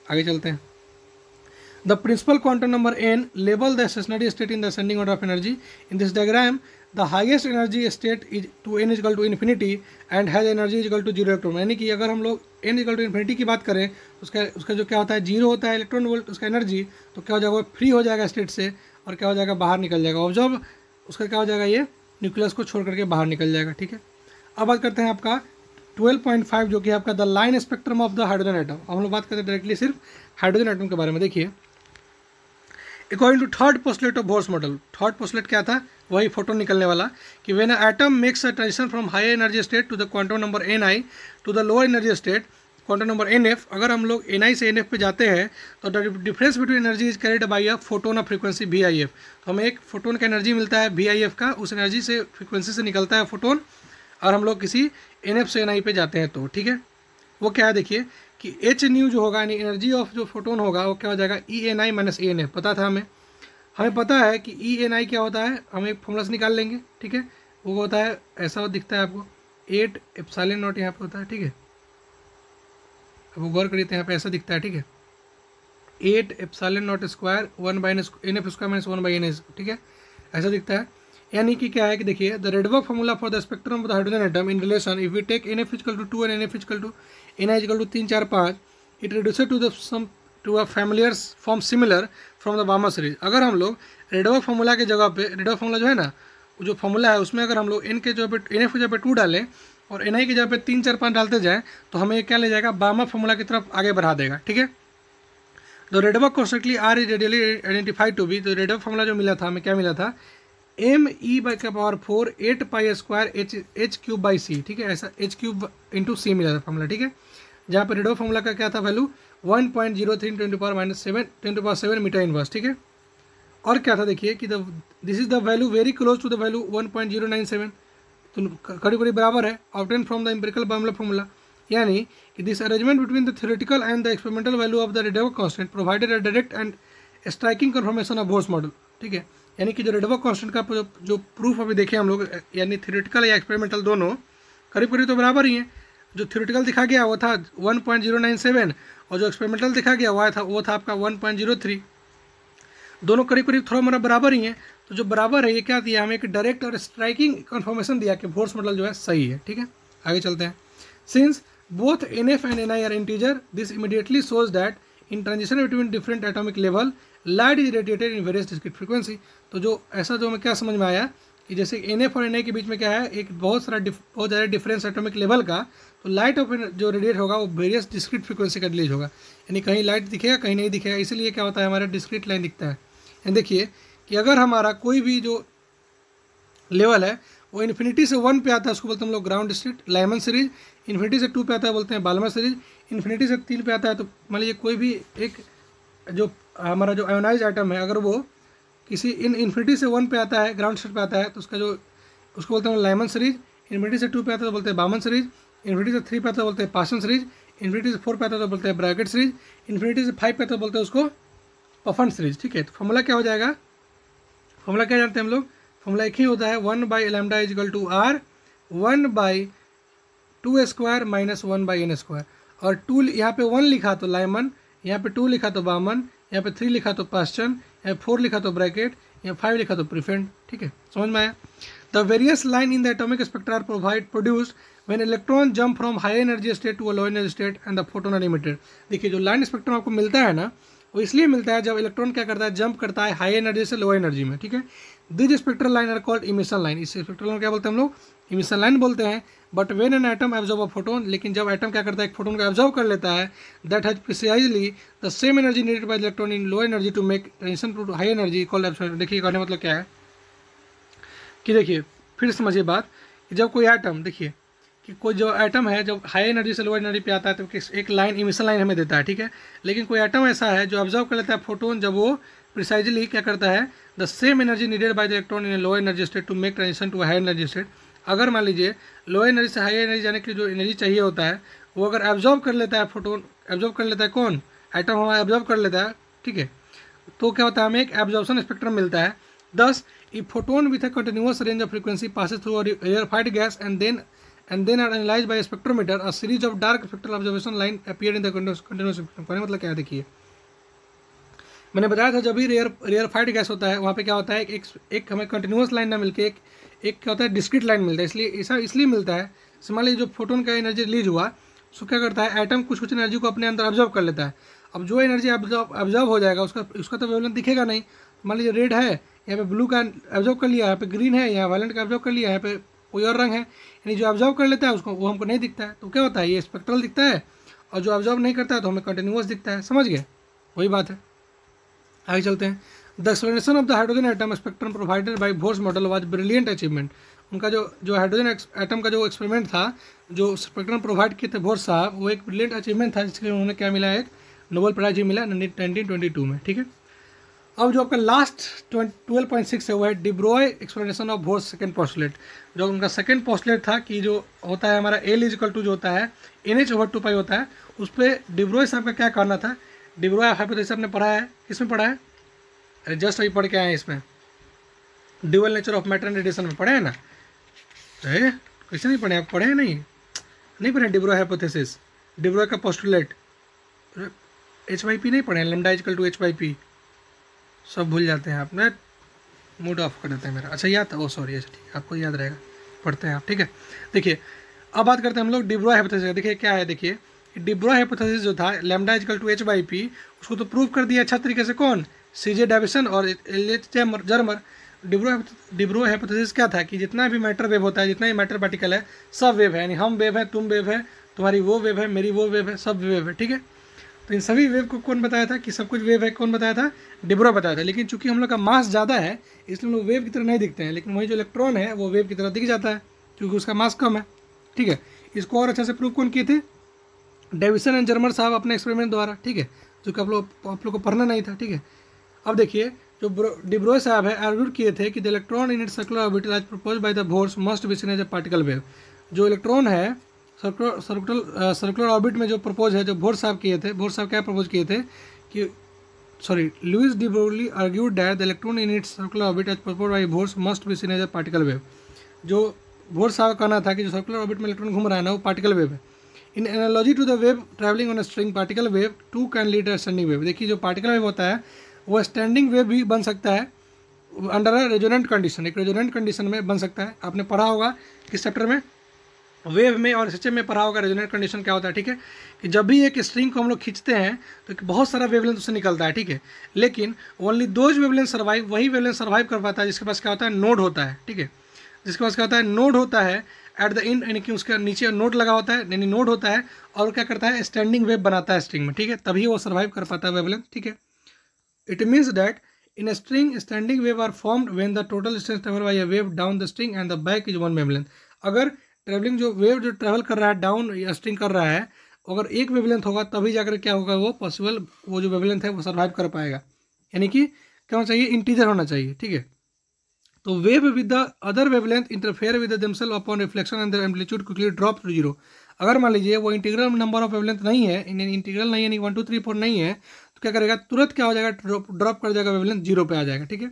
आगे चलते हैं। The principal quantum number n label the stationary state in the ascending order of energy in this diagram. The highest energy state is to n equal to infinity and has energy equal to 0 electron. यानी कि अगर हम लोग n equal to infinity की बात करें, उसका जो क्या होता है, 0 होता है इलेक्ट्रॉन वोल्ट उसका एनर्जी, तो क्या हो जाएगा, फ्री हो जाएगा स्टेट से, और क्या हो जाएगा, बाहर निकल जाएगा, और जब उसका क्या हो जाएगा, ये न्यूक्लियस को छोड़ करके बाहर निकल जाएगा, ठीक है। अब बात करते हैं आपका 12.5, जो कि आपका the line spectrum of the hydrogen atom. हम लोग बात करते हैं डायरेक्टली सिर्फ हाइड्रोजन एटम के बारे में। देखिए, according to third postulate of Bohr's model, third postulate क्या था, वही फोटोन निकलने वाला, कि when a atom makes a transition from high energy state to the quantum number ni to the lower energy state quantum number nf, अगर हम लोग ni से nf पे जाते हैं तो the difference between energy is carried by a photon of frequency VIF। तो हमें एक फोटोन का एनर्जी मिलता है VIF का, उस एनर्जी से फ्रीक्वेंसी से निकलता है फोटोन, और हम लोग किसी nf से ni पे जाते हैं, तो ठीक है। वो क्या है, देखिए कि h न्यू जो होगा, यानी एनर्जी ऑफ जो फोटोन होगा, वो क्या हो जाएगा, ENI - ENF। पता था हमें पता है कि ENI क्या होता है, हम एक फॉर्मूला से निकाल लेंगे, ठीक है। वो होता है, ऐसा दिखता है आपको, 8 एप्सिलॉन नॉट यहाँ पे होता है, ठीक है। अब वो गौर करिए, यहाँ पे ऐसा दिखता है, ठीक है, 8 epsilon not square 1/NF square - 1/NS, ठीक है, ऐसा दिखता है। यानी कि क्या है कि देखिए, the Rydberg formula for the spectrum of the hydrogen atom in relation if we take NF equal to 2 and NF equal to NI equal to 3, 4, 5, it reduces to the sum to a familiar form similar from the Balmer series. अगर हम लोग Rydberg formula के जगह पे, Rydberg formula जो है ना, वो जो फॉर्मूला है उसमें अगर हम लोग n के जगह पे NF की जगह पे 2 डालें और NI की जगह पे 3, 4, 5 डालते जाएँ, तो हमें क्या ले जाएगा, बामा फॉर्मूला की तरफ आगे बढ़ा देगा, ठीक है। तो Rydberg constantly R is radially identified to be, तो रेडबर्ग फॉर्मूला जो मिला था हमें, क्या मिला था, me/4 8 pi square h³ c, ठीक है, ऐसा h³ इंटू c मिला था फॉर्मूला, ठीक है। जहाँ पर रेडबर्ग फॉर्मूला का क्या था वैल्यू, 1.03 × 10⁻⁷ मीटर इनवर्स, ठीक है। और क्या था, देखिए कि this is the value very close to the value 1.097, तो करीब करीब बराबर है, obtain from the empirical Balmer formula. यानी कि this arrangement between the theoretical and the experimental value of the Rydberg constant provided a direct and striking confirmation of Bohr's model, ठीक है। यानी कि जो रेडबर्ग कांस्टेंट का जो प्रूफ अभी देखे हम लोग, यानी थ्योरेटिकल या एक्सपेरिमेंटल दोनों करीब करीब तो बराबर ही हैं। जो थ्योरेटिकल दिखा गया वो था 1.097, और जो एक्सपेरिमेंटल दिखा गया वो था आपका 1.03। दोनों करीब करीब थोड़ा मोड़ा बराबर ही हैं। तो जो बराबर है, ये क्या दिया हमें, एक डायरेक्ट और स्ट्राइकिंग कन्फर्मेशन दिया कि बोर्स मॉडल जो है सही है, ठीक है। आगे चलते हैं। Since both NF and NI are integer, this immediately shows that in transition between different atomic level light is radiated in various discrete frequency. तो जो ऐसा जो हमें क्या समझ में आया कि जैसे NF और NI के बीच में क्या है, एक बहुत ज़्यादा डिफरेंस एटॉमिक लेवल का, तो लाइट ऑफ जो रेडिएट होगा वो वेरियस डिस्क्रीट फ्रीक्वेंसी का रिलीज होगा। यानी कहीं लाइट दिखेगा, कहीं नहीं दिखेगा, इसीलिए क्या होता है, हमारा डिस्क्रीट लाइन दिखता है। यानी देखिए कि अगर हमारा कोई भी जो लेवल है वो इन्फिनिटी से 1 पे आता है उसको बोलते हैं हम लोग ground state Lyman series, infinity से 2 पे आता है बोलते हैं बाल्मर सीरीज, इन्फिनिटी से 3 पे आता है तो मान लीजिए कोई भी एक जो हमारा जो आयोनाइज आइटम है अगर वो किसी इन्फिनिटी से 1 पे आता है ग्राउंड स्टेट पे आता है तो उसका जो उसको बोलते हैं लाइमन सीरीज, इन्फिनिटी से 2 पे आता है तो बोलते हैं बामन सीरीज, इन्फिनिटी से 3 पे आता है तो बोलते हैं पासन सीरीज, इन्फिनिटी से 4 पे आता है तो बोलते हैं ब्रैकेट सीरीज, इन्फिनिटी से 5 पे आता है तो बोलते हैं उसको पफन सीरीज। ठीक है, तो फॉर्मूला क्या हो जाएगा, फॉर्मूला क्या जानते हैं हम लोग, फॉर्मूला एक ही होता है 1/λ is equal to r 1/2² minus 1/n²। और 2 यहाँ पे 1 लिखा तो लाइमन, यहाँ पे 2 लिखा तो बामन, यहाँ पे 3 लिखा तो पास्चन, यहाँ 4 लिखा तो ब्रैकेट, यहाँ 5 लिखा तो प्रिफेंट। ठीक है, समझ में आया। The various line in the atomic spectra are produced when electron jump from high energy state to a low energy state and the photon are emitted. देखिए जो लाइन स्पेक्ट्रम आपको मिलता है ना वो इसलिए मिलता है जब इलेक्ट्रॉन क्या करता है, जंप करता है हाई एनर्जी से लो एनर्जी में। ठीक है, this spectral line are called emission line. इस स्पेक्ट्रल लाइन क्या बोलते हैं हम लोग, इमिशन लाइन बोलते हैं। But when an atom absorb a photon, लेकिन जब एटम क्या करता है एक फोटोन को एब्जॉर्ब कर लेता है, that has precisely the same energy needed by electron in low energy to make transition to high energy called absolute. देखिए कहने मतलब क्या है कि देखिए फिर समझिए बात कि जब कोई एटम, देखिए कि कोई जो एटम है जब हाई एनर्जी से लो एनर्जी पे आता है तो एक लाइन इमिशन लाइन हमें देता है। ठीक है, लेकिन कोई एटम ऐसा है जो ऑब्जर्व कर लेता है फोटोन, जब वो प्रिसाइजली क्या करता है, the same energy needed by the electron in low energy state to make transition to high energy state. अगर मान लीजिए लो एनर्जी से हाई एनर्जी जाने के लिए जो एनर्जी चाहिए होता है वो अगर एब्जॉर्व कर लेता है फोटोन, एब्जॉर्व कर लेता है कौन, एटम हमारा एब्जॉर्व कर लेता है। ठीक है, तो क्या होता है हमें एक एब्जॉर्प्शन स्पेक्ट्रम मिलता है। दस if photon with a continuous range of frequency passes through a rarefied gas and then are analyzed by a spectrometer, a series of dark spectral observation line appear in the continuous spectrum। कहने मतलब क्या है, देखिए मैंने बताया था जब भी रेयरफाइड गैस होता है वहाँ पे क्या होता है एक हमें कंटिन्यूस लाइन ना मिलके एक क्या होता है डिस्क्रीट लाइन मिलता है। इसलिए ऐसा इसलिए मिलता है, मान लीजिए जो फोटोन का एनर्जी रिलीज हुआ उसको क्या करता है एटम कुछ एनर्जी को अपने अंदर ऑब्जर्व कर लेता है। अब जो एनर्जी ऑब्जर्व हो जाएगा उसका तो वेवलेंथ दिखेगा नहीं। मान लीजिए रेड है, यहाँ पे ब्लू का ऑब्जर्व कर लिया, यहाँ पे ग्रीन है, यहाँ वायलेंट का ऑब्जर्व कर लिया, यहाँ पे कोई और रंग है, यानी जो ऑब्जर्व कर लेता है उसको वो हमको नहीं दिखता है। तो क्या होता है ये स्पेक्ट्रल दिखता है, और जो ऑब्जर्व नहीं करता है तो हमें कंटिन्यूस दिखता है। समझ गए, वही बात है। आगे चलते हैं। The explanation of the hydrogen atom spectrum provided by Bohr's model was brilliant achievement. उनका जो हाइड्रोजन एटम का जो एक्सपेरिमेंट था, जो स्पेक्ट्रम प्रोवाइड किए थे बोर्स साहब, वो एक ब्रिलियंट अचीवमेंट था जिसके लिए उन्होंने क्या मिला, एक नोबेल प्राइज ही मिला 1922 में। ठीक है, अब जो आपका लास्ट 12.6 है वो है de Broglie explanation of Bohr's second postulate. जो उनका सेकेंड पोस्टुलेट था कि जो होता है हमारा L इजिकल टू जो होता है NH/2π होता है, उस पर डिब्रोय साहब का क्या कहना था। डिब्रोय हाइपोथेसिस आपने पढ़ा है, किसमें पढ़ा है, अरे जस्ट अभी पढ़ के आए हैं, इसमें dual nature of matter and radiation में पढ़े हैं ना। कैसे नहीं पढ़े, आप पढ़े हैं नहीं पढ़े डिब्रोय हाइपोथेसिस, डिब्रोय का पोस्टुलेट, H/P नहीं पढ़े, लैम्डा इजिकल टू H/P, सब भूल जाते हैं आप, मैं मूड ऑफ कर देते हैं मेरा। अच्छा याद था, ओ सॉरी, अच्छा ठीक है, आपको याद रहेगा, पढ़ते हैं आप। ठीक है, देखिए अब बात करते हैं हम लोग डिब्रोय हाइपोथेसिस। देखिए क्या है, देखिए डिब्रोय हाइपोथेसिस जो था लैम्डा इजिकल टू H/P, उसको तो प्रूव कर दिया अच्छा तरीके से कौन, C.J. डेविसन और L.H. जर्मर। डिब्रोय हाइपोथेसिस क्या था कि जितना भी मैटर वेव होता है, जितना भी मैटर पार्टिकल है, सब वेव है, यानी हम वेव है, तुम वेव है, तुम्हारी वो वेव है, मेरी वो वेव है, सब वेव है। ठीक है, तो इन सभी वेव को कौन बताया था कि सब कुछ वेव है, कौन बताया था, डिब्रोय बताया था। लेकिन चूंकि हम लोग का मास ज़्यादा है इसलिए हम लोग वेव की तरह नहीं दिखते हैं, लेकिन वही जो इलेक्ट्रॉन है वो वेव की तरह दिख जाता है क्योंकि उसका मास कम है। ठीक है, इसको और अच्छे से प्रूव कौन किए थे, डेविसन एंड जर्मर साहब अपने एक्सपेरिमेंट द्वारा। ठीक है, जो कि आप लोग को पढ़ना नहीं था। ठीक है, अब देखिए जो डिब्रोय साहब है आर्ग्यू किए थे कि the electron in its circular orbital as proposed by the Bohr's must be seen as a particle wave. जो इलेक्ट्रॉन है सर्कुलर ऑर्बिट में जो प्रपोज है, जो बोर्स साहब किए थे, बोर्स साहब क्या प्रपोज किए थे कि Louis de Broglie argued that the electron in its circular orbit as proposed by Bohr's must be seen as a particle wave. जो बोर्स साहब का कहना था कि जो सर्कुलर ऑर्बिट में इलेक्ट्रॉन घूम रहा है ना वो पार्टिकल वेव है। In analogy to the wave travelling on a string, particle wave too can lead a standing wave. देखिए जो पार्टिकल वेव होता है वो स्टैंडिंग वेव भी बन सकता है अंडर अ रेजोनेंट कंडीशन, एक रेजोनेंट कंडीशन में बन सकता है। आपने पढ़ा होगा किस चैप्टर में, वेव में और SHM में पढ़ा होगा रेजोनेंट कंडीशन क्या होता है। ठीक है, कि जब भी एक स्ट्रिंग को हम लोग खींचते हैं तो बहुत सारा वेवलेंथ उससे निकलता है। ठीक है, लेकिन ओनली दोज वेवलेंथ सर्वाइव, वही वेवलेंथ सर्वाइव कर पाता है जिसके पास क्या होता है, नोड होता है। ठीक है, जिसके पास क्या होता है, नोड होता है एट द एंड, यानी कि उसके नीचे नोड लगा होता है, यानी नोड होता है और क्या करता है, स्टैंडिंग वेव बनाता है स्ट्रिंग में। ठीक है, तभी वो सर्वाइव कर पाता है वेवलेंथ। ठीक है, it means that in a string standing wave are formed when the total distance traveled by a wave down the string and the back is 1 wavelength. अगर ट्रेवलिंग जो वेव जो ट्रेवल कर रहा है डाउन या string कर रहा है, अगर एक वेवलेंथ होगा तभी जाकर क्या होगा वो पॉसिबल, वो जो वेवलेंथ है वो सर्वाइव कर पाएगा। यानी कि क्या होना चाहिए, इंटीजर होना चाहिए, ठीक है। तो wave with the other wavelength interfere with themselves upon reflection and their amplitude quickly drop to zero. अगर मान लीजिए वो इंटीग्रल नंबर ऑफ वेवलेंथ नहीं है, इंटीग्रल नहीं है, यानी 1 2 3 4 नहीं है, तो क्या करेगा, तुरंत क्या हो जाएगा, ड्रॉप कर जाएगा, वेवलेंथ जीरो पे आ जाएगा, ठीक है।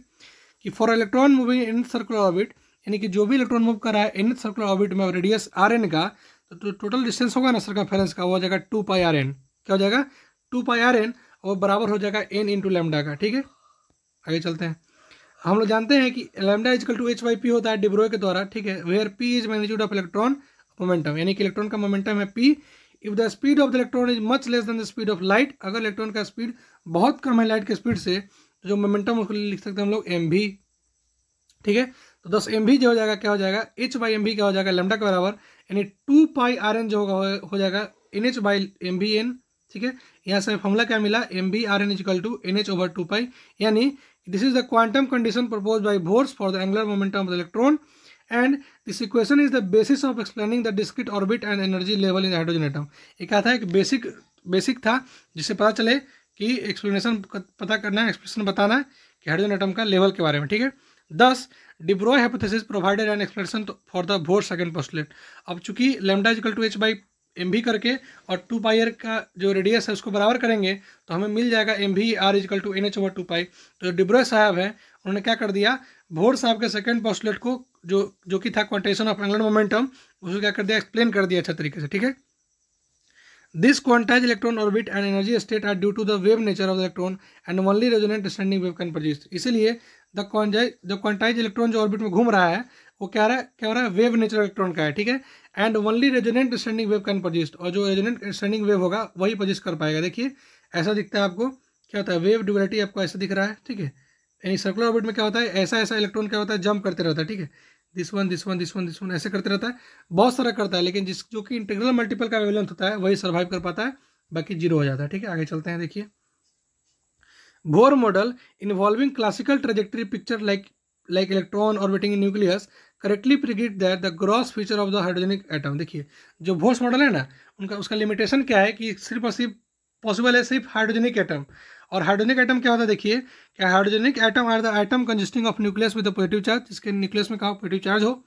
कि for electron moving in circular orbit, यानी कि जो भी इलेक्ट्रॉन मूव कर रहा है इन सर्कुलर ऑर्बिट में रेडियस Rn का, तो टोटल डिस्टेंस होगा ना सर्कमफेरेंस का, वो हो जाएगा 2 पाई Rn। क्या हो जाएगा, 2 पाई Rn, और बराबर हो जाएगा n इंटू लैम्डा का, ठीक है। आगे चलते हैं। हम लोग जानते हैं कि लैम्डा इक्वल टू h/p होता है डिब्रोय के द्वारा, ठीक है। Where p is magnitude of electron momentum, यानी कि इलेक्ट्रॉन का मोमेंटम है p। If the speed of the electron is much less than the speed of light, अगर इलेक्ट्रॉन का स्पीड बहुत कम है लाइट के स्पीड से, तो जो मोमेंटम उसको लिख सकते हैं हम लोग mv, ठीक है। तो 10 mv जो हो जाएगा, क्या हो जाएगा, h/mv क्या हो जाएगा, लैम्डा के बराबर, यानी 2 पाई Rn जो होगा हो जाएगा nh/mvn, ठीक है। यहाँ से फॉर्मूला क्या मिला, mv Rn equal to nh/2 pi, यानी this is the quantum condition proposed by Bohr for the angular momentum of the electron, and this equation is the basis of explaining the discrete orbit and energy level in the hydrogen atom। ये क्या था, एक basic था जिससे पता चले कि explanation पता करना है, एक्सप्लेनेशन बताना है कि हाइड्रोजन एटम का लेवल के बारे में, ठीक है। 10 de Broglie hypothesis provided an explanation for the Bohr second postulate. अब चूंकि लैम्डा इक्वल टू h/mv करके और 2 पाई r का जो रेडियस है उसको बराबर करेंगे तो हमें मिल जाएगा mv r equal to nh/2 pi. तो डिब्रॉय साहब है, उन्होंने क्या कर दिया, बोर साहब के सेकंड पोस्टुलेट को जो कि था क्वांटाइजेशन ऑफ एंगुलर मोमेंटम, उसको क्या कर दिया, एक्सप्लेन कर दिया अच्छा तरीके से, ठीक है। This quantized electron orbit and energy state are due to the wave nature of the electron and only resonant descending wave can produce। इसीलिए द क्वांटाइज इलेक्ट्रॉन जो ऑर्बिट में घूम रहा है वो क्या हो रहा है, वेव नेचर इलेक्ट्रॉन का है, ठीक है। And only resonant descending wave can produce, और जो रेजोनेंट डिसेंडिंग वेव होगा वही प्रोड्यूस कर पाएगा। देखिए ऐसा दिखता है आपको, क्या होता है, वेव ड्यूअलिटी आपको ऐसा दिख रहा है, ठीक है। यानी सर्कुलर ऑर्बिट में क्या होता है, ऐसा इलेक्ट्रॉन क्या होता है, जंप करते रहता है, ठीक है। दिस वन ऐसे करते रहता है, बहुत सारा करता है, लेकिन जो कि इंटीग्रल मल्टीपल का वेवलेंथ होता है वही सर्वाइव कर पाता है, बाकी जीरो हो जाता है, ठीक है। आगे चलते हैं, देखिए Bohr model involving classical trajectory picture like electron orbiting in nucleus correctly predict that the gross feature of the hydrogenic atom. देखिए जो बोर्स मॉडल है ना, उसका लिमिटेशन क्या है कि सिर्फ और सिर्फ पॉसिबल है सिर्फ हाइड्रोजनिक एटम। और हाइड्रोजनिक एटम क्या होता है, देखिए क्या, hydrogenic atom are the atom consisting of nucleus with positive charge, जिसके न्यूक्लियस में क्या हो, पॉजिटिव चार्ज हो,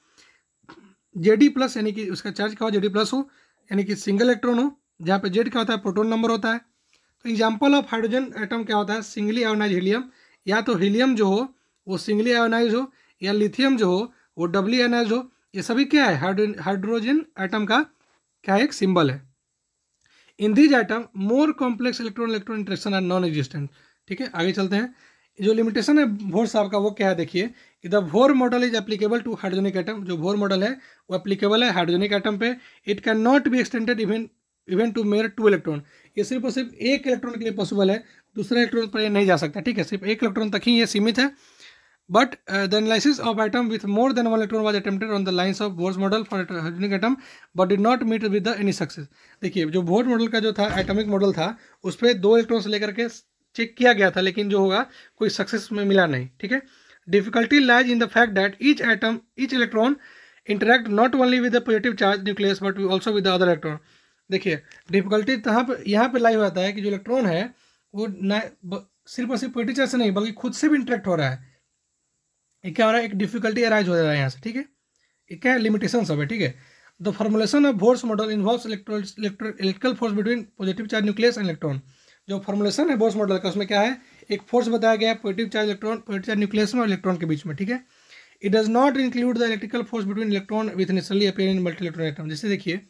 Jd+, यानी कि उसका चार्ज क्या हो, Jd+ हो, यानी कि सिंगल इलेक्ट्रॉन हो, जहाँ पे Z क्या होता है, प्रोटॉन नंबर होता है। तो एग्जाम्पल ऑफ हाइड्रोजन एटम क्या होता है, सिंगली आयोनाइज हीलियम, या तो हीलियम जो हो वो सिंगली आयोनाइज हो, या लिथियम जो हो वो डबली आयोनाइज हो। ये सभी क्या है, हाइड्रोजन एटम का क्या एक सिंबल है। In this atom more complex electron interaction are non existent, ठीक है। आगे चलते हैं, जो लिमिटेशन है भोर साहब का वो क्या है, देखिए कि the Bohr model is applicable to hydrogenic atom. जो भोर मॉडल है वो एप्लीकेबल है हाइड्रोजनिक एटम पे। It can not be extended even to mere 2 electron. ये सिर्फ और सिर्फ एक इलेक्ट्रॉन के लिए पॉसिबल है, दूसरे इलेक्ट्रॉन पर ये नहीं जा सकता, ठीक है। सिर्फ एक इलेक्ट्रॉन तक ही ये सीमित है। But the analysis of atom with more than 1 electron was attempted on the lines of Bohr's model for hydrogenic atom but did not meet with the any success. देखिए जो बोर मॉडल का जो था atomic model था, उस पर 2 electron से लेकर के चेक किया गया था, लेकिन जो होगा कोई सक्सेस में मिला नहीं, ठीक है। Difficulty lies in the fact that each electron interact not only with the positive charge nucleus but also with the other electron. देखिए डिफिकल्टी यहाँ पे लाइव होता है कि जो इलेक्ट्रॉन है वो सिर्फ और सिर्फ पॉजिटिव चार्ज से नहीं बल्कि खुद से भी इंटरेक्ट हो रहा है। ये क्या हो रहा है, एक डिफिकल्टी अराइज हो रहा है यहाँ से, ठीक है। ये क्या है, लिमिटेशन सब है, ठीक है। The formulation of Bohr's model involves electrical force between positive charge nucleus and electron. जो फॉर्मुलेशन है बोर्स मॉडल का उसमें क्या है, एक फोर्स बताया गया है पॉजिटिव चार्ज न्यूक्लियस में और इलेक्ट्रॉन के बीच में, ठीक है। It does not include the electrical force between electron with naturally appear in multi electron atom. जैसे देखिए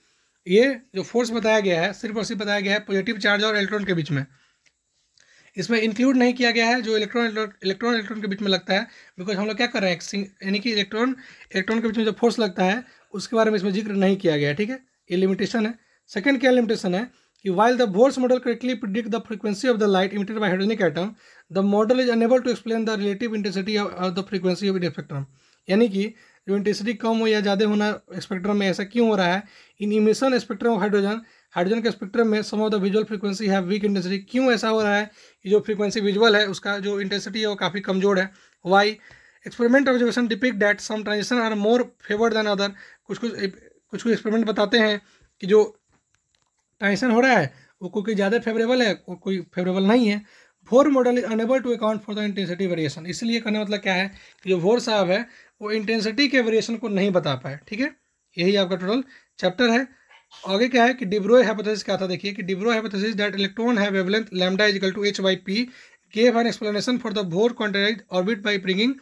ये जो फोर्स बताया गया है सिर्फ और सिर्फ बताया गया है पॉजिटिव चार्ज और इलेक्ट्रॉन के बीच में, इसमें इंक्लूड नहीं किया गया है जो इलेक्ट्रॉन के बीच में लगता है। बिकॉज हम लोग क्या कर रहे हैं, यानी कि इलेक्ट्रॉन के बीच में जो फोर्स लगता है उसके बारे में इसमें जिक्र नहीं किया गया है, ठीक है। ये लिमिटेशन है। सेकंड क्या लिमिटेशन है कि while the Bohr's model correctly predict the frequency of the light emitted by hydrogenic atom, the model is unable to explain the relative intensity of the frequency of the spectrum। यानी कि जो intensity कम हो या ज़्यादा होना spectrum में, ऐसा क्यों हो रहा है? In emission spectrum of hydrogen, hydrogen के स्पेक्ट्रम में some of the visual frequency है वीक इंटेंसिटी, क्यों ऐसा हो रहा है कि जो फ्रीक्वेंसी विजुअल है उसका जो इंटेंसिटी है वो काफ़ी कमजोर है? Why? Experiment observation depict that some transition are more favoured than other, कुछ एक्सपेरिमेंट बताते हैं कि जो ट्रांजिशन हो रहा है वो कोई ज़्यादा फेवरेबल है और कोई फेवरेबल नहीं है। Bohr model is unable to account for the intensity variation, इसलिए कहने मतलब क्या है कि जो वोर साहब है वो इंटेंसिटी के वेरिएशन को नहीं बता पाए। ठीक है, यही आपका टोटल चैप्टर है। आगे क्या है कि डिब्रोय हाइपोथेसिस क्या था, देखिए कि de Broglie hypothesis that electron have wavelength lambda is equal to h/p gave an explanation for the Bohr quantized orbit by bringing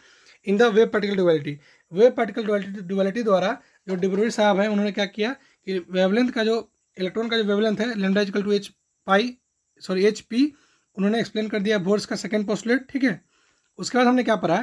in the wave particle duality। Wave particle duality द्वारा जो डिब्रोय साहब है उन्होंने क्या किया कि वेवलेंथ का जो इलेक्ट्रॉन का जो वेवलेंथ है lambda is equal to h/p उन्होंने एक्सप्लेन कर दिया बोर्स का सेकंड पोस्टुलेट। ठीक है, उसके बाद हमने क्या पढ़ा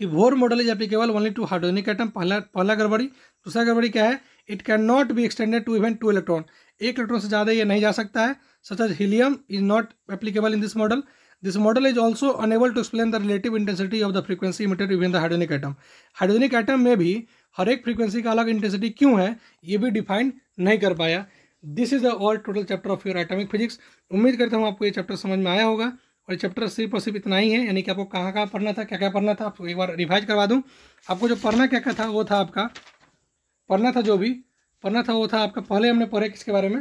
कि Bohr model is applicable only to hydrogenic atom, पहला गड़बड़ी। दूसरा गड़बड़ी क्या है, it can not be extended to even 2 electron, एक इलेक्ट्रॉन से ज़्यादा ये नहीं जा सकता है। Such as helium is not applicable in this model. This model is also unable to explain the relative intensity of the frequency emitted even the hydrogenic atom. Hydrogenic atom में भी हर एक फ्रीक्वेंसी का अलग इंटेंसिटी क्यों है ये भी define नहीं कर पाया। This is the all total chapter of your atomic physics. उम्मीद करता हूँ आपको ये चैप्टर समझ में आया होगा, और ये चैप्टर सिर्फ और सिर्फ इतना ही है, यानी कि आपको कहाँ कहाँ पढ़ना था, क्या क्या पढ़ना था, आपको एक बार रिवाइज करवा दूँ। आपको जो पढ़ना क्या क्या था वो था आपका पढ़ना था, जो भी पढ़ना था वो था आपका, पहले हमने पढ़े किसके बारे में,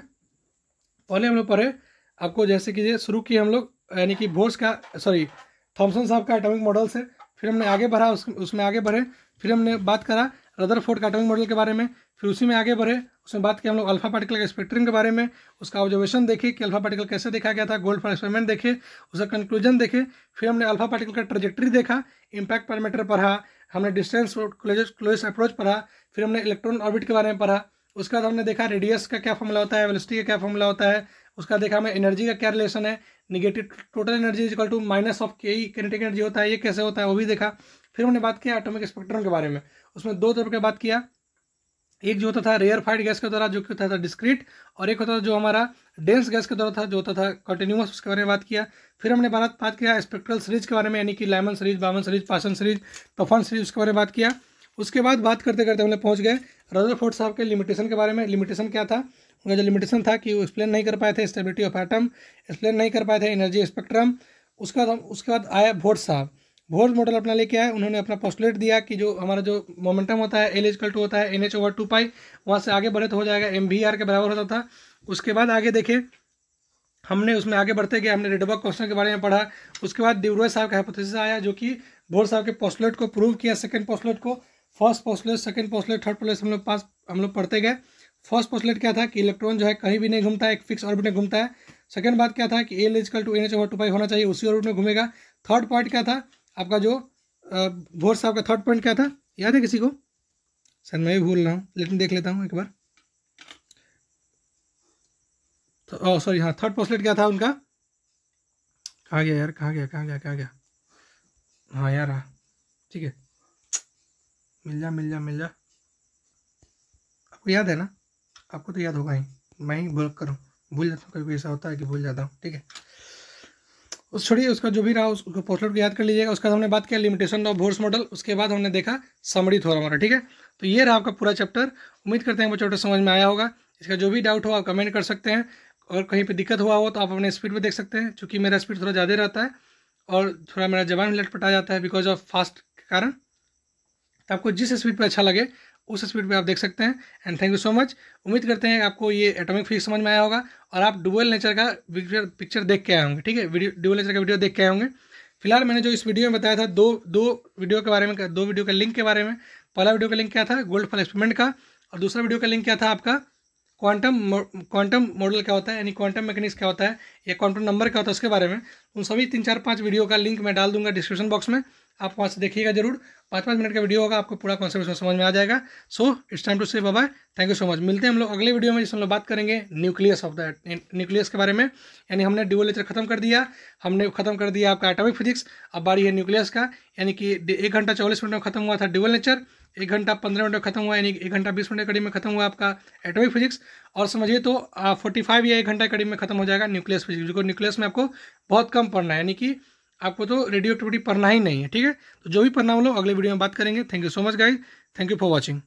पहले हम लोग पढ़े आपको जैसे कि ये शुरू किए हम लोग, यानी कि बोर्स का थॉमसन साहब का एटॉमिक मॉडल से, फिर हमने आगे बढ़ा उसमें आगे बढ़े, फिर हमने बात करा रदरफोर्ड का एटॉमिक मॉडल के बारे में, फिर उसी में आगे बढ़े, उसमें बात की हम लोग अल्फा पार्टिकल के स्पेक्ट्रम के बारे में, उसका ऑब्जर्वेशन देखे कि अल्फा पार्टिकल कैसे देखा गया था, गोल्ड एक्सपेरिमेंट देखे, उसका कंक्लूजन देखे, फिर हमने अल्फा पार्टिकल का ट्रेजेक्टरी देखा, इम्पैक्ट पैरामीटर पढ़ा, हमने डिस्टेंस क्लोजेस्ट अप्रोच पढ़ा, फिर हमने इलेक्ट्रॉन ऑर्बिट के बारे में पढ़ा, उसके बाद हमने देखा रेडियस का क्या फॉर्मूला होता है, वेलोसिटी का क्या फॉर्मूला होता है, उसका देखा हमें एनर्जी का क्या रिलेशन है, negative total energy is equal to minus of के किनेटिक एनर्जी होता है, ये कैसे होता है वो भी देखा। फिर हमने बात किया एटॉमिक स्पेक्ट्रम के बारे में, उसमें दो तरह की बात किया, एक जो होता था रेयरफाइड गैस के द्वारा जो कि होता था डिस्क्रीट, और एक होता था जो हमारा डेंस गैस के द्वारा था जो होता था कंटिन्यूअस, उसके बारे में बात किया। फिर हमने बात किया स्पेक्ट्रल सीरीज के बारे में, यानी कि लाइमन सीरीज, बामन सीरीज, पासन सीरीज, तूफान सीरीज, उसके बारे में बात किया। उसके बाद बात करते करते हमने पहुंच गए रदरफोर्ड साहब के लिमिटेशन के बारे में। लिमिटेशन क्या था, उनका जो लिमिटेशन था कि वो एक्सप्लेन नहीं कर पाए थे स्टेबिलिटी ऑफ एटम, एक्सप्लेन नहीं कर पाए थे एनर्जी स्पेक्ट्रम। उसके बाद आया बोर्ड साहब, बोर्ड मॉडल अपना लेके आए, उन्होंने अपना पोस्टुलेट दिया कि जो हमारा जो मोमेंटम होता है L इक्वल टू होता है NH/2π, वहाँ से आगे बढ़े तो हो जाएगा MVR के बराबर होता था। उसके बाद आगे देखे हमने उसमें आगे बढ़ते गए, हमने रेडबर्ग क्वेश्चन के बारे में पढ़ा। उसके बाद डिब्रोय साहब का हाइपोथेसिस आया जो कि बोर्ड साहब के पोस्टुलेट को प्रूव किया, सेकंड पोस्टुलेट को, first postulate, second postulate, third postulate हम लोग पढ़ते गए। फर्स्ट पोस्टुलेट क्या था कि इलेक्ट्रॉन जो है कहीं भी नहीं घूमता है, एक फिक्स ऑर्बिट में घूमता है। सेकंड बात क्या था कि L इक्वल टू NH/2π होना चाहिए, उसी ऑर्बिट में घूमेगा। थर्ड पॉइंट क्या था आपका, जो बोर्ड साहब का थर्ड पॉइंट क्या था, याद है किसी को? सर मैं भी भूल रहा हूँ, लेकिन देख लेता हूँ एक बार। तो सॉरी, हाँ, थर्ड पोस्टुलेट क्या था उनका, कहाँ गया यार, कहाँ गया, हाँ यार, हाँ ठीक है, मिल जा, आपको याद है ना? आपको तो याद होगा ही, मैं ही भूल जाता हूँ, कभी ऐसा होता है कि भूल जाता हूँ। ठीक है, उस छोड़िए, उसका जो भी रहा उसको पोस्टुलेट को याद कर लीजिएगा। उसका हमने बात किया लिमिटेशन ऑफ बोर्स मॉडल, उसके बाद हमने देखा समरी थ्योरम हमारा। ठीक है, तो ये रहा आपका पूरा चैप्टर। उम्मीद करते हैं वो चैप्टर समझ में आया होगा। इसका जो भी डाउट हो आप कमेंट कर सकते हैं, और कहीं पर दिक्कत हुआ हो तो आप अपने स्पीड पर देख सकते हैं, चूँकि मेरा स्पीड थोड़ा ज़्यादा रहता है और थोड़ा मेरा जबान लटपटा जाता है बिकॉज ऑफ फास्ट के कारण। तो आपको जिस स्पीड पर अच्छा लगे उस स्पीड पे आप देख सकते हैं। And thank you so much. उम्मीद करते हैं आपको ये एटॉमिक फिजिक्स समझ में आया होगा और आप डुअल नेचर का पिक्चर देख के आए होंगे। ठीक है, डुअल नेचर का वीडियो देख के आए होंगे। फिलहाल मैंने जो इस वीडियो में बताया था दो वीडियो के बारे में, दो वीडियो के लिंक के बारे में। पहला वीडियो का लिंक क्या था, गोल्ड फॉल एक्सपेरिमेंट का, और दूसरा वीडियो का लिंक क्या था आपका, क्वांटम मॉडल क्या होता है, यानी क्वांटम मैकेनिक्स क्या होता है, या क्वांटम नंबर क्या होता है, उसके बारे में। उन सभी 3-4-5 वीडियो का लिंक मैं डाल दूंगा डिस्क्रिप्शन बॉक्स में, आप वहाँ से देखिएगा जरूर। 5-5 मिनट का वीडियो होगा, आपको पूरा कॉन्सेप्ट समझ में आ जाएगा। So it's time to say bye bye, thank you so much. मिलते हैं हम लोग अगले वीडियो में, जिसमें हम लोग बात करेंगे न्यूक्लियस ऑफ द न्यूक्लियस के बारे में। यानी हमने ड्यूअल नेचर खत्म कर दिया, हमने खत्म कर दिया आपका एटॉमिक फिजिक्स, अब बारी है न्यूक्लियस का। यानी कि 1 घंटा 44 मिनट में खत्म हुआ था ड्यूअल नेचर, 1 घंटा 15 मिनट में खत्म हुआ, यानी 1 घंटा 20 मिनट के करीब में खत्म हुआ आपका एटॉमिक फिजिक्स। और समझिए तो 45 या 1 घंटा करीब में खत्म हो जाएगा न्यूक्लियस फिजिक्स, जो न्यूक्लियस में आपको बहुत कम पढ़ना है, यानी कि आपको तो रेडियो एक्टिविटी पढ़ना ही नहीं है। ठीक है, तो जो भी पढ़ना हम लोग अगले वीडियो में बात करेंगे। Thank you so much guys, thank you for watching.